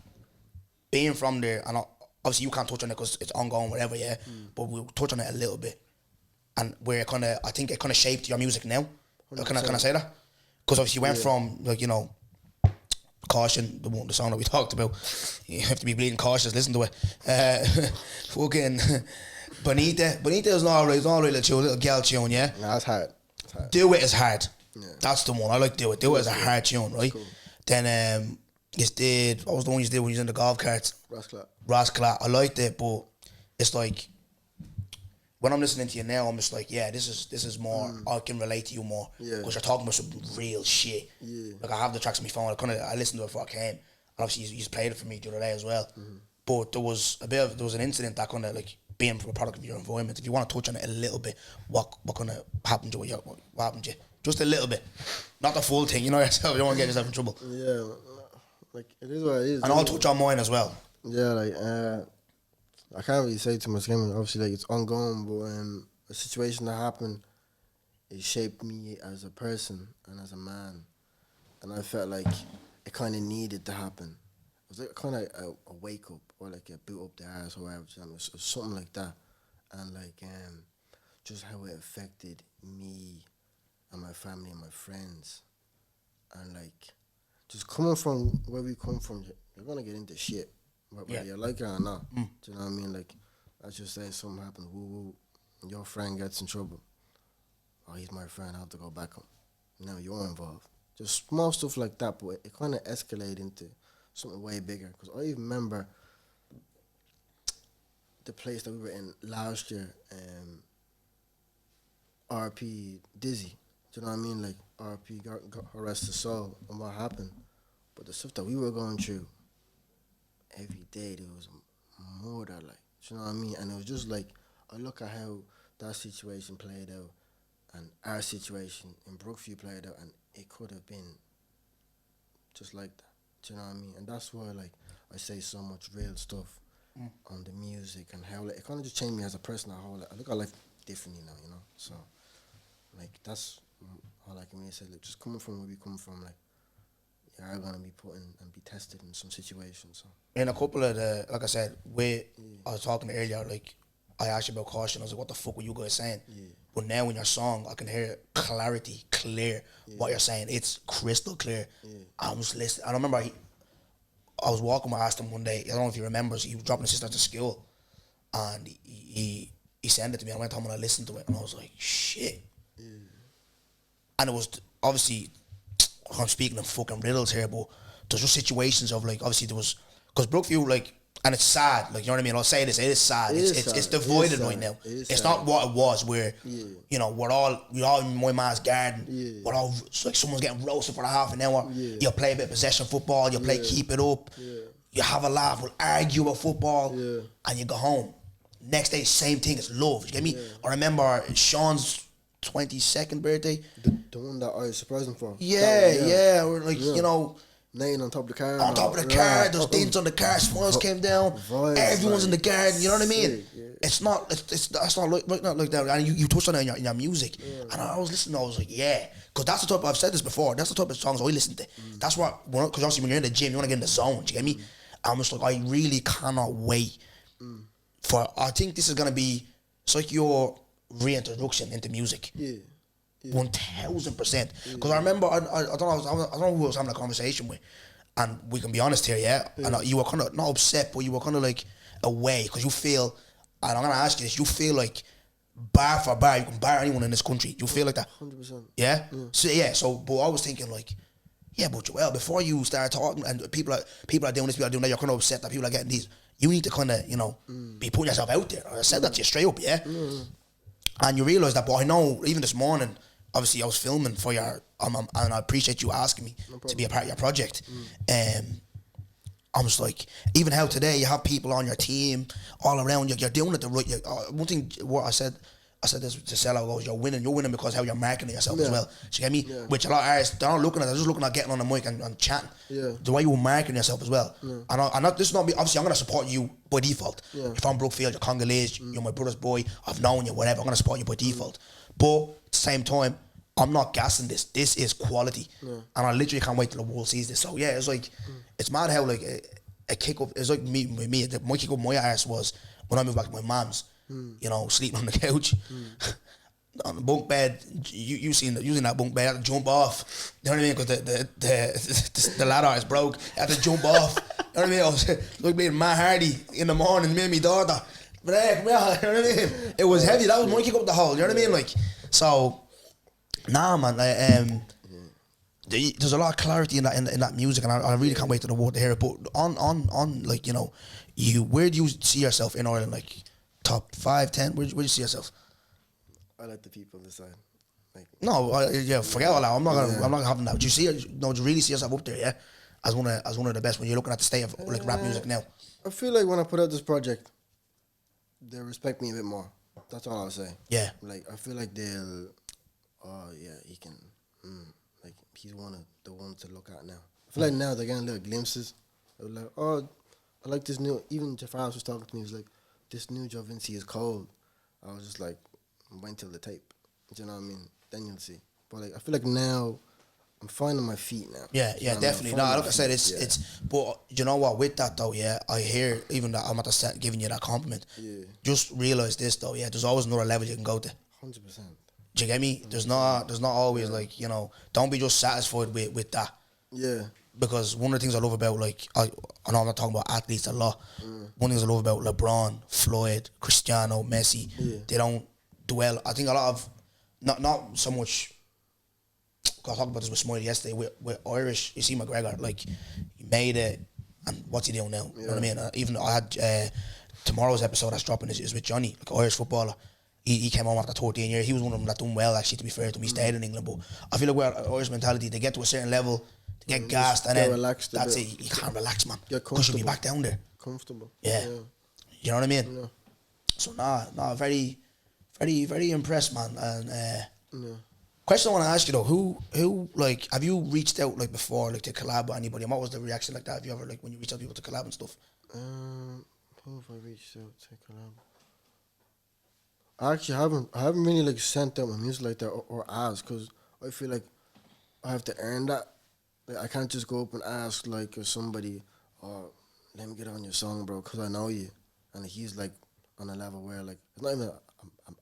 S3: being from there, and obviously you can't touch on it because it's ongoing, whatever, yeah. But we'll touch on it a little bit, and where I think it kind of shaped your music now. Can I say that? Because obviously you went from like, you know, Caution, the song that we talked about. You have to be bleeding cautious. Listen to it. Fucking Bonita. Bonita is not alright. It's not alright, little girl tune, yeah.
S4: Nah, that's hard.
S3: Do It is hard. Yeah. That's the one I like. Do It. Do It is a hard tune, right? Cool. Then you did, what was the one you did when you was in the golf carts? Rascalot. I liked it, but it's like, when I'm listening to you now, I'm just like, yeah, this is more, I can relate to you more. Because you're talking about some real shit. Yeah. Like, I have the tracks on my phone, I listened to it before I came. And obviously, you just played it for me the other day as well. But there was an incident that kind of like, being from a product of your environment. If you want to touch on it a little bit, what kind of happened to you? What happened to you? Just a little bit. Not the full thing, you know yourself, you don't want to get yourself in trouble.
S4: Yeah, like, it is what it is.
S3: And I'll touch on mine as well.
S4: Yeah, like, I can't really say too much. Obviously, like, it's ongoing, but a situation that happened, it shaped me as a person and as a man. And I felt like it kind of needed to happen. It was like kind of a wake up, or like a boot up the ass, or whatever, something like that. And like, just how it affected me and my family and my friends. And like, just coming from where we come from, you're gonna get into shit, whether you like it or not. Do you know what I mean? Like, let's just say something happens, your friend gets in trouble. Oh, he's my friend, I have to go back home. now you're involved. Just small stuff like that, but it kind of escalated into something way bigger. Because I even remember the place that we were in last year, RP Dizzy. Do you know what I mean? Like, RP got arrested soul and what happened. But the stuff that we were going through, every day there was more that, like, do you know what I mean? And it was just like, I look at how that situation played out and our situation in Brookview played out, and it could have been just like that. Do you know what I mean? And that's why, like, I say so much real stuff on the music and how, like, it kind of just changed me as a person. I look at life differently now, you know? So, like, that's all I can really say. Like, just coming from where we come from, like, you are going to be put in and be tested in some situations. So.
S3: In a couple of the, like I said, I was talking earlier, like, I asked you about caution. I was like, what the fuck were you guys saying? Yeah. But now in your song, I can hear clarity, clear, what you're saying. It's crystal clear. Yeah. I was listening. I remember I was walking with Aston one day. I don't know if he remembers. He was dropping his sister to school. And he sent it to me. I went home and I listened to it. And I was like, shit. Yeah. And it was, obviously, I'm speaking in fucking riddles here, but there's just situations of, like, obviously there was, because Brookview, like, and it's sad, like, you know what I mean? I'll say this, it is sad. It's divided right now. It's not what it was where, you know, we're all in my man's garden. Yeah. We're all, it's like someone's getting roasted for a half an hour. Yeah. You play a bit of possession football, you play keep it up. Yeah. You have a laugh, we'll argue about football, and you go home. Next day, same thing, it's love, you get me? I remember Sean's 22nd birthday.
S4: The one that I surprised him for.
S3: Yeah, we're like, you know,
S4: laying on top of the car.
S3: On top of the car, there's dents on the car, smiles came down, vibes, everyone's in the garden, you know what I mean? Yeah. It's not like that. And you touched on it in your music. Yeah. And I was listening, I was like, yeah. Because that's the type, I've said this before, that's the type of songs I listen to. That's what, because obviously when you're in the gym, you want to get in the zone, do you get me? I'm just like, I really cannot wait for, I think this is going to be, it's like your reintroduction into music. Yeah. 1000%. Because I remember, I don't know who I was having a conversation with, and we can be honest here, and you were kind of not upset, but you were kind of like away because you feel, and I'm gonna ask you this, you feel like bar for bar you can bar anyone in this country. You feel like that?
S4: 100%.
S3: Yeah. So but I was thinking like, yeah, but Joel, before you start talking and people are doing this, people are doing that, you're kind of upset that people are getting these. You need to kind of, you know, be putting yourself out there. I said that to you straight up, and you realise that. But I know even this morning, obviously, I was filming for your, and I appreciate you asking me to be a part of your project. I'm just like, even how today you have people on your team all around you, you're doing it the right. One thing, what I said this to Sellout goes, you're winning because how you're marketing yourself as well. Do you get me? Yeah. Which a lot of artists, they're not looking at, they're just looking at getting on the mic and chatting. Yeah. The way you're marketing yourself as well. Yeah. And this is not me, obviously I'm going to support you by default. Yeah. If I'm Brookfield, you're Congolese, you're my brother's boy, I've known you, whatever, I'm going to support you by default. But at the same time, I'm not gassing this. This is quality. Yeah. And I literally can't wait till the world sees this. So yeah, it's like, it's mad how like a kick up, it's like me, my kick up my arse was when I moved back to my mom's, you know, sleeping on the couch, on the bunk bed, you seen that bunk bed, I had to jump off, you know what I mean, because the ladder is broke, I had to jump off, you know what I mean, I was like being Matt Hardy in the morning, me and my daughter, but hey, come here, you know what I mean, it was heavy, that was my kick up the hole, you know what I mean, like, so, nah man, there's a lot of clarity in that music, and I really can't wait to the world to hear it. But on like, you know, where do you see yourself in Ireland? Like top 5, 10? Where do you see yourself?
S4: I let the people decide. Like,
S3: no, forget all that. I'm not having that. Do you really see yourself up there? Yeah, as one of the best when you're looking at the state of like rap music now.
S4: I feel like when I put out this project, they respect me a bit more. That's all I'll say. Yeah. Like I feel like they'll. Oh yeah, he can. Like he's one of the ones to look at now. I feel like now they're getting little glimpses. They're like, oh, I like this new. Even Jafar was talking to me. He was like, this new JOEXXVINCY is cold. I was just like, wait till the tape. Do you know what I mean? Then you'll see. But like, I feel like now I'm finding my feet now.
S3: Yeah, definitely. No, like I said, it's. But you know what? With that though, I hear even that I'm at the set giving you that compliment. Yeah. Just realize this though. Yeah, there's always another level you can go to.
S4: 100%.
S3: Do you get me? There's not always like, you know, don't be just satisfied with that. Yeah. Because one of the things I love about, like, I know I'm not talking about athletes a lot. One of the things I love about LeBron, Floyd, Cristiano, Messi, they don't dwell. I think a lot of, not so much, I was talking about this with Smiley yesterday, with Irish, you see McGregor, like, he made it, and what's he doing now? You know what I mean? Even I had, tomorrow's episode that's dropping is with Johnny, like, Irish footballer. He came home after 13 years. He was one of them that done well, actually, to be fair to him. He stayed in England, but I feel like we're Irish mentality, they get to a certain level, they get gassed, and then
S4: relaxed
S3: that's it. You can't relax, man.
S4: Get
S3: Because you'll be back down there.
S4: Comfortable.
S3: Yeah. You know what I mean?
S4: Yeah.
S3: So, very, very, very impressed, man. And question I want to ask you, though, who, like, have you reached out, like, before, like, to collab with anybody? And what was the reaction like that? Have you ever, like, when you reached out to people to collab and stuff?
S4: Who have I reached out to collab? I actually haven't really like sent out my music like that or asked, because I feel like I have to earn that. Like, I can't just go up and ask like somebody, oh, let me get on your song, bro, because I know you. And he's like on a level where like, it's not even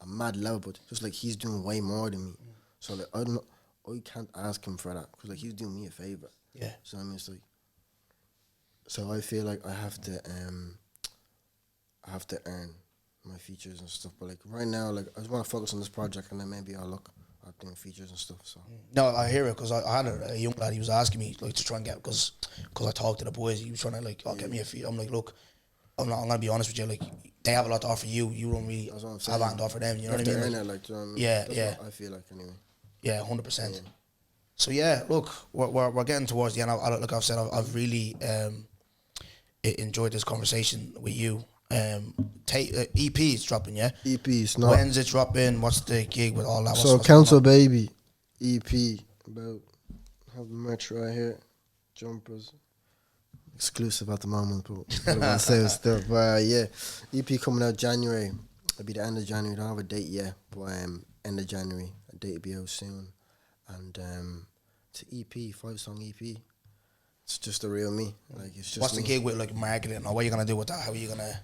S4: a mad level, but just like he's doing way more than me. So like, I don't know, I can't ask him for that, because like he's doing me a favor.
S3: Yeah.
S4: So I mean, it's like, so I feel like I have to earn my features and stuff. But like right now, like I just want to focus on this project, and then maybe I'll look at doing features and stuff. So
S3: no, I hear it, because I had a young lad. He was asking me like to try and get, because I talked to the boys. He was trying to like, get me a feat. I'm like, look, I'm gonna be honest with you. Like, they have a lot to offer you. You don't really have a lot to offer them. You know what I mean?
S4: Earn it, like, you know what I mean?
S3: Yeah,
S4: That's what I feel like anyway.
S3: Yeah, 100%. So yeah, look, we're getting towards the end. Like I've said, I've really enjoyed this conversation with you. EP is dropping, yeah?
S4: EP is not.
S3: When's it dropping? What's the gig with all that?
S4: So Council Baby EP, about have the merch right here, jumpers, exclusive at the moment, but I want to say stuff. But yeah, EP coming out January. It'll be the end of January. Don't have a date yet, but end of January. A date will be out soon, and it's an EP, 5-song EP. It's just the real me. Like, it's just.
S3: What's the gig with like marketing, or what are you gonna do with that? How are you gonna?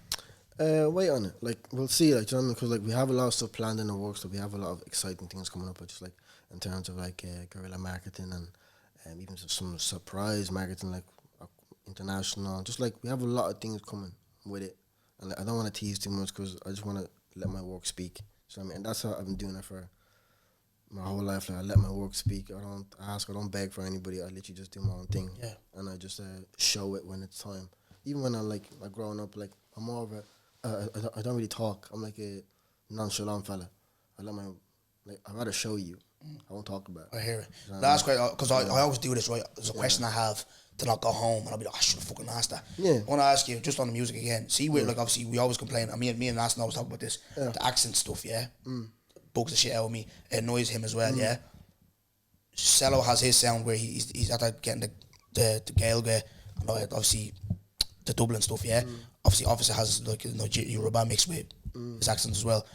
S4: Wait on it. Like, we'll see. Like, do you know what I mean? Because like we have a lot of stuff planned in the works. So we have a lot of exciting things coming up. But just like in terms of like guerrilla marketing and even some surprise marketing, like international. Just like we have a lot of things coming with it. And like, I don't want to tease too much, because I just want to let my work speak. So I mean, and that's how I've been doing it for my whole life. Like, I let my work speak. I don't ask, I don't beg for anybody. I literally just do my own thing.
S3: Yeah.
S4: And I just show it when it's time. Even when like growing up, like I'm more of a I don't really talk. I'm like a nonchalant fella. I let my I'd rather show you. I won't talk about it.
S3: I hear it. That's great, because I always do this, right? There's a question I have to not go home, and I'll be like, I should have fucking asked that.
S4: Yeah.
S3: I want to ask you, just on the music again. See, we're like, obviously, we always complain. Me and Aston always talk about this. The accent stuff, yeah? Bugs the shit out of me. It annoys him as well, yeah? Cello has his sound where he's at that getting the Gaeilge, and obviously the Dublin stuff, yeah? Obviously, Officer has like Yoruba mixed with his accent as well.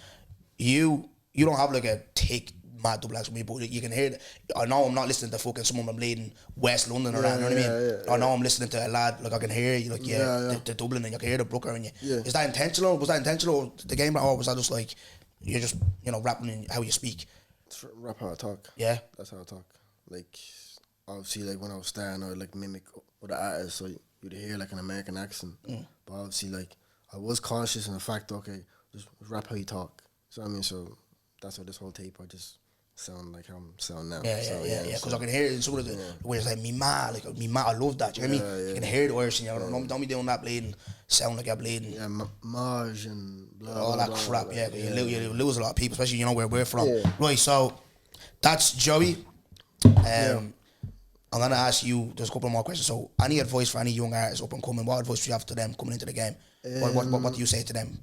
S3: You don't have like a thick mad double accent with me, but you can hear it. I know I'm not listening to fucking someone from Leiden, West London or that, you know what I mean? I know I'm listening to a lad, like I can hear you, like the Dublin, and you can hear the Brooker in you. Is that intentional? Was that intentional, or the game, or was that just like you're just rapping in how you speak?
S4: It's rap how I talk.
S3: Yeah,
S4: that's how I talk. Like, obviously, like when I was starting, I would like mimic other artists, so you'd hear like an American accent. But obviously, like I was cautious in the fact, okay, just rap how you talk. So I mean, so that's why this whole tape, I just sound like how I'm sounding now. Yeah.
S3: Because I can hear it in some of the where it's like me ma, I love that. You know what I mean? You can hear the words, and don't be doing that bleeding, sound like you're bleeding.
S4: Yeah, Maj and
S3: all that crap.
S4: Like,
S3: you lose a lot of people, especially where we're from. Right, so that's Joey. I'm gonna ask you just a couple more questions. So, any advice for any young artists up and coming? What advice do you have to them coming into the game? What do you say to them?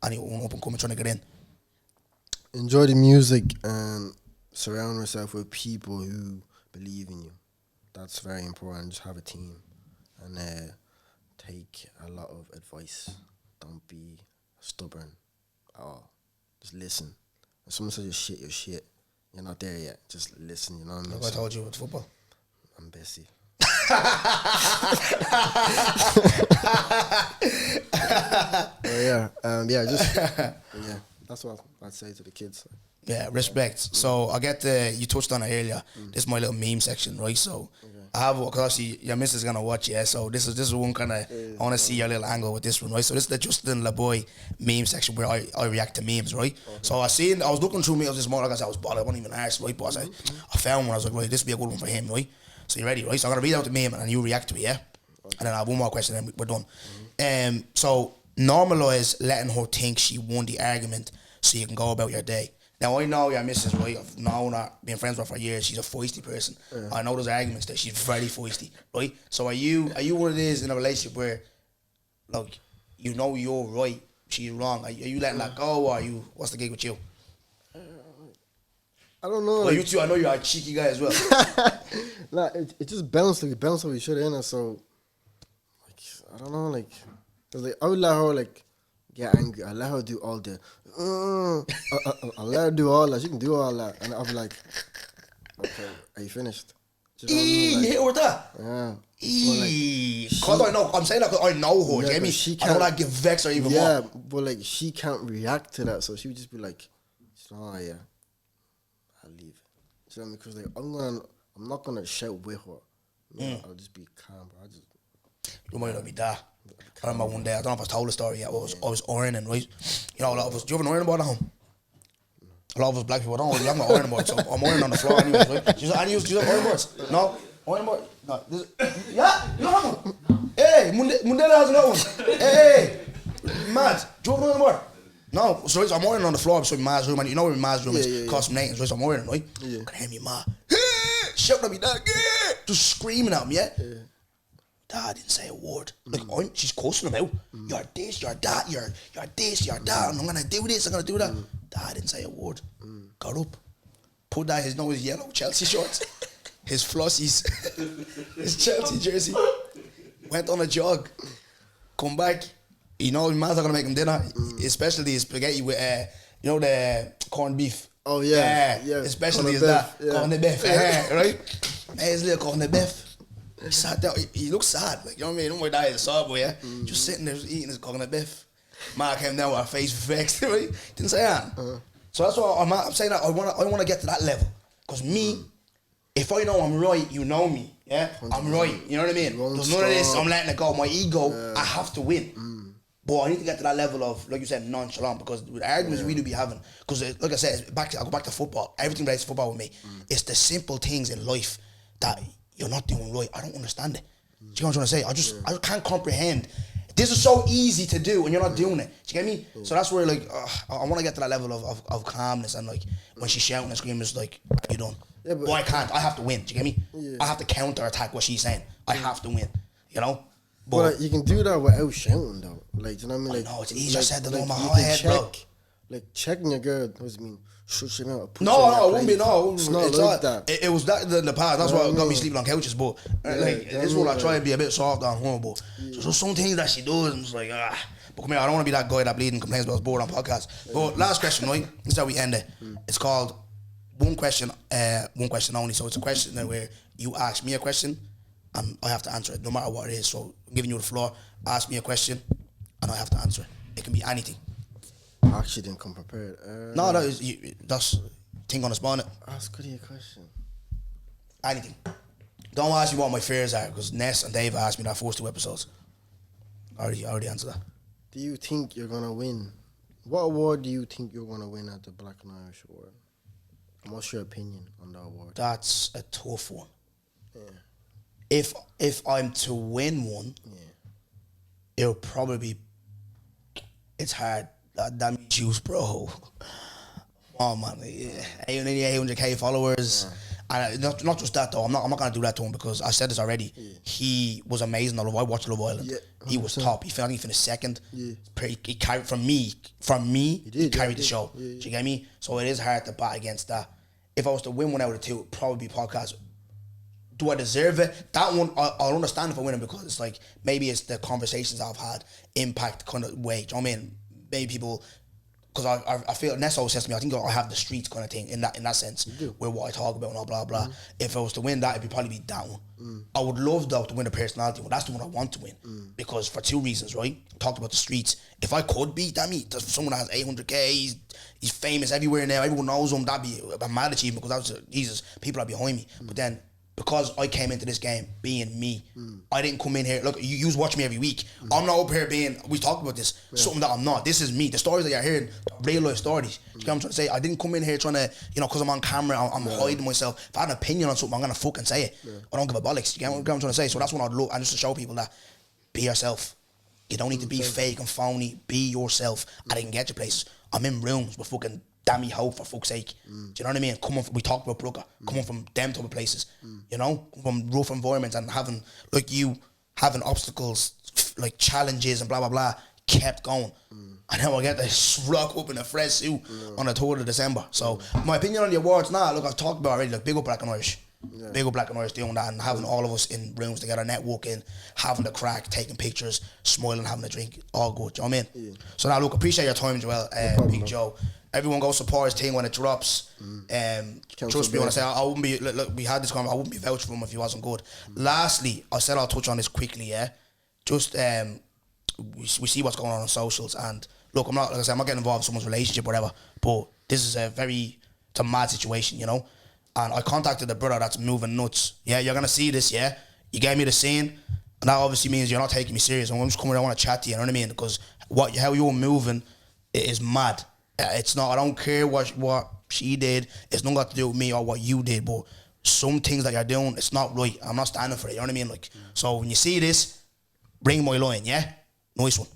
S3: Anyone up and coming trying to get in?
S4: Enjoy the music and surround yourself with people who believe in you. That's very important. Just have a team and take a lot of advice. Don't be stubborn at all. Just listen. If someone says you're shit, you're not there yet. Just listen, you know what I mean?
S3: Like I told you with football.
S4: I'm Bessie. That's what I'd say to the kids.
S3: Yeah, respect. So I get you touched on it earlier. This is my little meme section, right? So I have, because obviously your missus is gonna watch, yeah. So this is one kind of, I want to see your little angle with this one, right? So this is the Justin LeBoy meme section where I react to memes, right? Okay. So I was looking through memes this morning, like I said, I was bothered, I wasn't even asked, right? But I found one, I was like, right, this would be a good one for him, right? So you ready, right? So I'm gonna read out the meme and you react to it, yeah? Okay. And then I have one more question, and then we're done. So normalize letting her think she won the argument, so you can go about your day. Now, I know your missus, right? I've known her, been friends with her for years. She's a feisty person. Yeah. I know those arguments that she's very feisty, right? So are you one of these in a relationship where, like, you know you're right, she's wrong? Are you letting that go, or what's the gig with you?
S4: I don't know.
S3: Well, you two, I know you're a cheeky guy as well.
S4: Nah, it just bounced how we should, innit? So, like, I don't know, like, cause like, I would let her, like, get angry. I let her do all the, I let her do all that. She can do all that, and I'll be like, okay, are you finished? You
S3: You hit her with that?
S4: Yeah.
S3: Because I know, I'm saying that because I know her. Yeah, I don't like get vexed or even more.
S4: Yeah, but like she can't react to that, so she would just be like, oh yeah, I'll leave. You know what I mean? Because like I'm not gonna shout with her. I'll just be calm. Bro.
S3: You might not be that. I remember one day, I don't know if I told the story yet, I was ironing, right? You know, a lot of us, do you have an ironing board at home? A lot of us black people don't have an ironing board, so I'm ironing on the floor anyways, right? Do you have ironing boards? No? Ironing board? No. Yeah? You don't have one? Hey, Mundela has another one. Hey, Mad, do you have an ironing board? No, so I'm ironing on the floor beside Ma's room, and you know where Ma's room is, custom names, right? So I'm ironing, right? Yeah. Can hear me, Ma. Shouting at me, Dad, just screaming at me, yeah? Dad didn't say a word. Like, she's cussing him out. You're this, you're that, you're this, you're that, and I'm gonna do this, I'm gonna do that. Dad didn't say a word. Got up, put down his yellow Chelsea shorts, his flossies, his Chelsea jersey, went on a jog, come back. You know, man's not gonna make him dinner, especially his spaghetti with, you know, the corned beef.
S4: Oh yeah, yeah.
S3: Especially is that corned beef, right? His little corned beef. He sat down. He looked sad, like, you know what I mean. Don't worry, that is a subway, yeah. Just sitting there, just eating his corned beef. Ma came down with her face vexed, right? Didn't say that. So that's why I'm saying that I want to get to that level, because me, if I know I'm right, you know me, yeah. I'm right. You know what I mean? There's none of this. I'm letting it go. My ego, I have to win. But I need to get to that level of, like you said, nonchalant, because with arguments we do be having, because like I said, I go back to football. Everything relates to football with me. It's the simple things in life that you're not doing right. I don't understand it. Do you know what I'm trying to say? I can't comprehend. This is so easy to do and you're not doing it. Do you get me? So that's where, like, I want to get to that level of calmness, and like when she's shouting and screaming, it's like, you done. Yeah, but I can't. I have to win. Do you get me? Yeah. I have to counter attack what she's saying. I have to win. You know?
S4: But like, you can do that without shouting though. Like, do you know what I mean? Like,
S3: no, it's easier said than on my head, bro.
S4: Like, checking your girl, what does it mean? Should
S3: no, it wouldn't be, no. It's not like that. It was that in the past. That's why got me sleeping on couches. But like, this one, I try to be a bit soft on her. But so some things that she does, I'm just like, But come here, I don't want to be that guy that bleeding complains about us bored on podcasts. But last question, right? This is how we end it. It's called one question only. So it's a question where you ask me a question and I have to answer it, no matter what it is. So I'm giving you the floor. Ask me a question and I have to answer it. It can be anything.
S4: I actually didn't come prepared.
S3: No, that's thing on the spot.
S4: Ask Goody a question.
S3: Anything. Don't ask me what my fears are, because Ness and Dave asked me that first 2 episodes. I already answered that.
S4: Do you think you're gonna win? What award do you think you're gonna win at the Black and Irish Award? And what's your opinion on the award?
S3: That's a tough one. Yeah. If I'm to win one, it'll probably be. It's hard. That juice, bro. Oh man, 800k followers, and not just that though. I'm not gonna do that to him, because I said this already. He was amazing. I watched Love Island. He was top. He finished second. He carried from me. He carried the show. Do you get me? So it is hard to bat against that. If I was to win one out of 2, it'd probably be podcast. Do I deserve it? That one, I'll understand if I win it, because it's like, maybe it's the conversations I've had impact kind of way. Do you know what I mean? Maybe people, because I feel, Ness always says to me, I think I have the streets kind of thing in that sense, where what I talk about and all blah blah. If I was to win that, it'd probably be that one. I would love though to win a personality one. That's the one I want to win, because for 2 reasons, right? Talked about the streets. If I could beat that, someone that has 800k, he's famous everywhere now, everyone knows him. That'd be a mad achievement, because Jesus, people are behind me. But then because I came into this game being me. I didn't come in here, look, you watch me every week. I'm not up here being, we talked about this, something that I'm not. This is me. The stories that you're hearing, real life stories. You know what I'm trying to say? I didn't come in here trying to, you know, because I'm on camera, I'm hiding myself. If I had an opinion on something, I'm going to fucking say it. I don't give a bollocks. You get what I'm trying to say? So that's what I'd look, and just to show people that, be yourself. You don't need to be fake and phony. Be yourself. I didn't get you places. I'm in rooms with fucking Dammy Hope, for fuck's sake. Do you know what I mean? We talked about Brugger, coming from them type of places, you know, from rough environments, and having, like you, having obstacles, like challenges and blah, blah, blah, kept going. And then I get to rock up in a fresh suit on the 3rd of December. So, my opinion on the awards, look, I've talked about already, like, big up Black and Irish. Big up Black and Irish doing that, and having all of us in rooms together, networking, having the crack, taking pictures, smiling, having a drink, all good. Do you know what I mean? So now, look, appreciate your time, Joel, Big Joe. Everyone go support his thing when it drops. Trust me when I say I wouldn't be. Look, we had this conversation. I wouldn't be vouching for him if he wasn't good. Lastly, I said I'll touch on this quickly. Yeah, just we see what's going on socials, and look, I'm not, like I said, I'm not getting involved in someone's relationship or whatever. But this is it's a mad situation, you know. And I contacted the brother that's moving nuts. Yeah, you're gonna see this. Yeah, you gave me the scene, and that obviously means you're not taking me serious. And I'm just coming. I want to chat to you. You know what I mean? Because how you're moving is mad. It's not. I don't care what she did. It's not got to do with me or what you did. But some things that you're doing, it's not right. I'm not standing for it. You know what I mean? Like, so when you see this, bring my line. Yeah, nice one.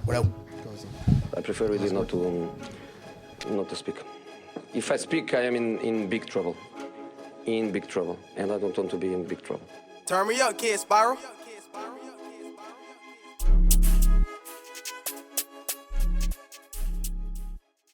S3: We're out.
S1: I prefer really not to speak. If I speak, I am in big trouble. In big trouble. And I don't want to be in big trouble.
S2: Turn me up, kid, Spiral.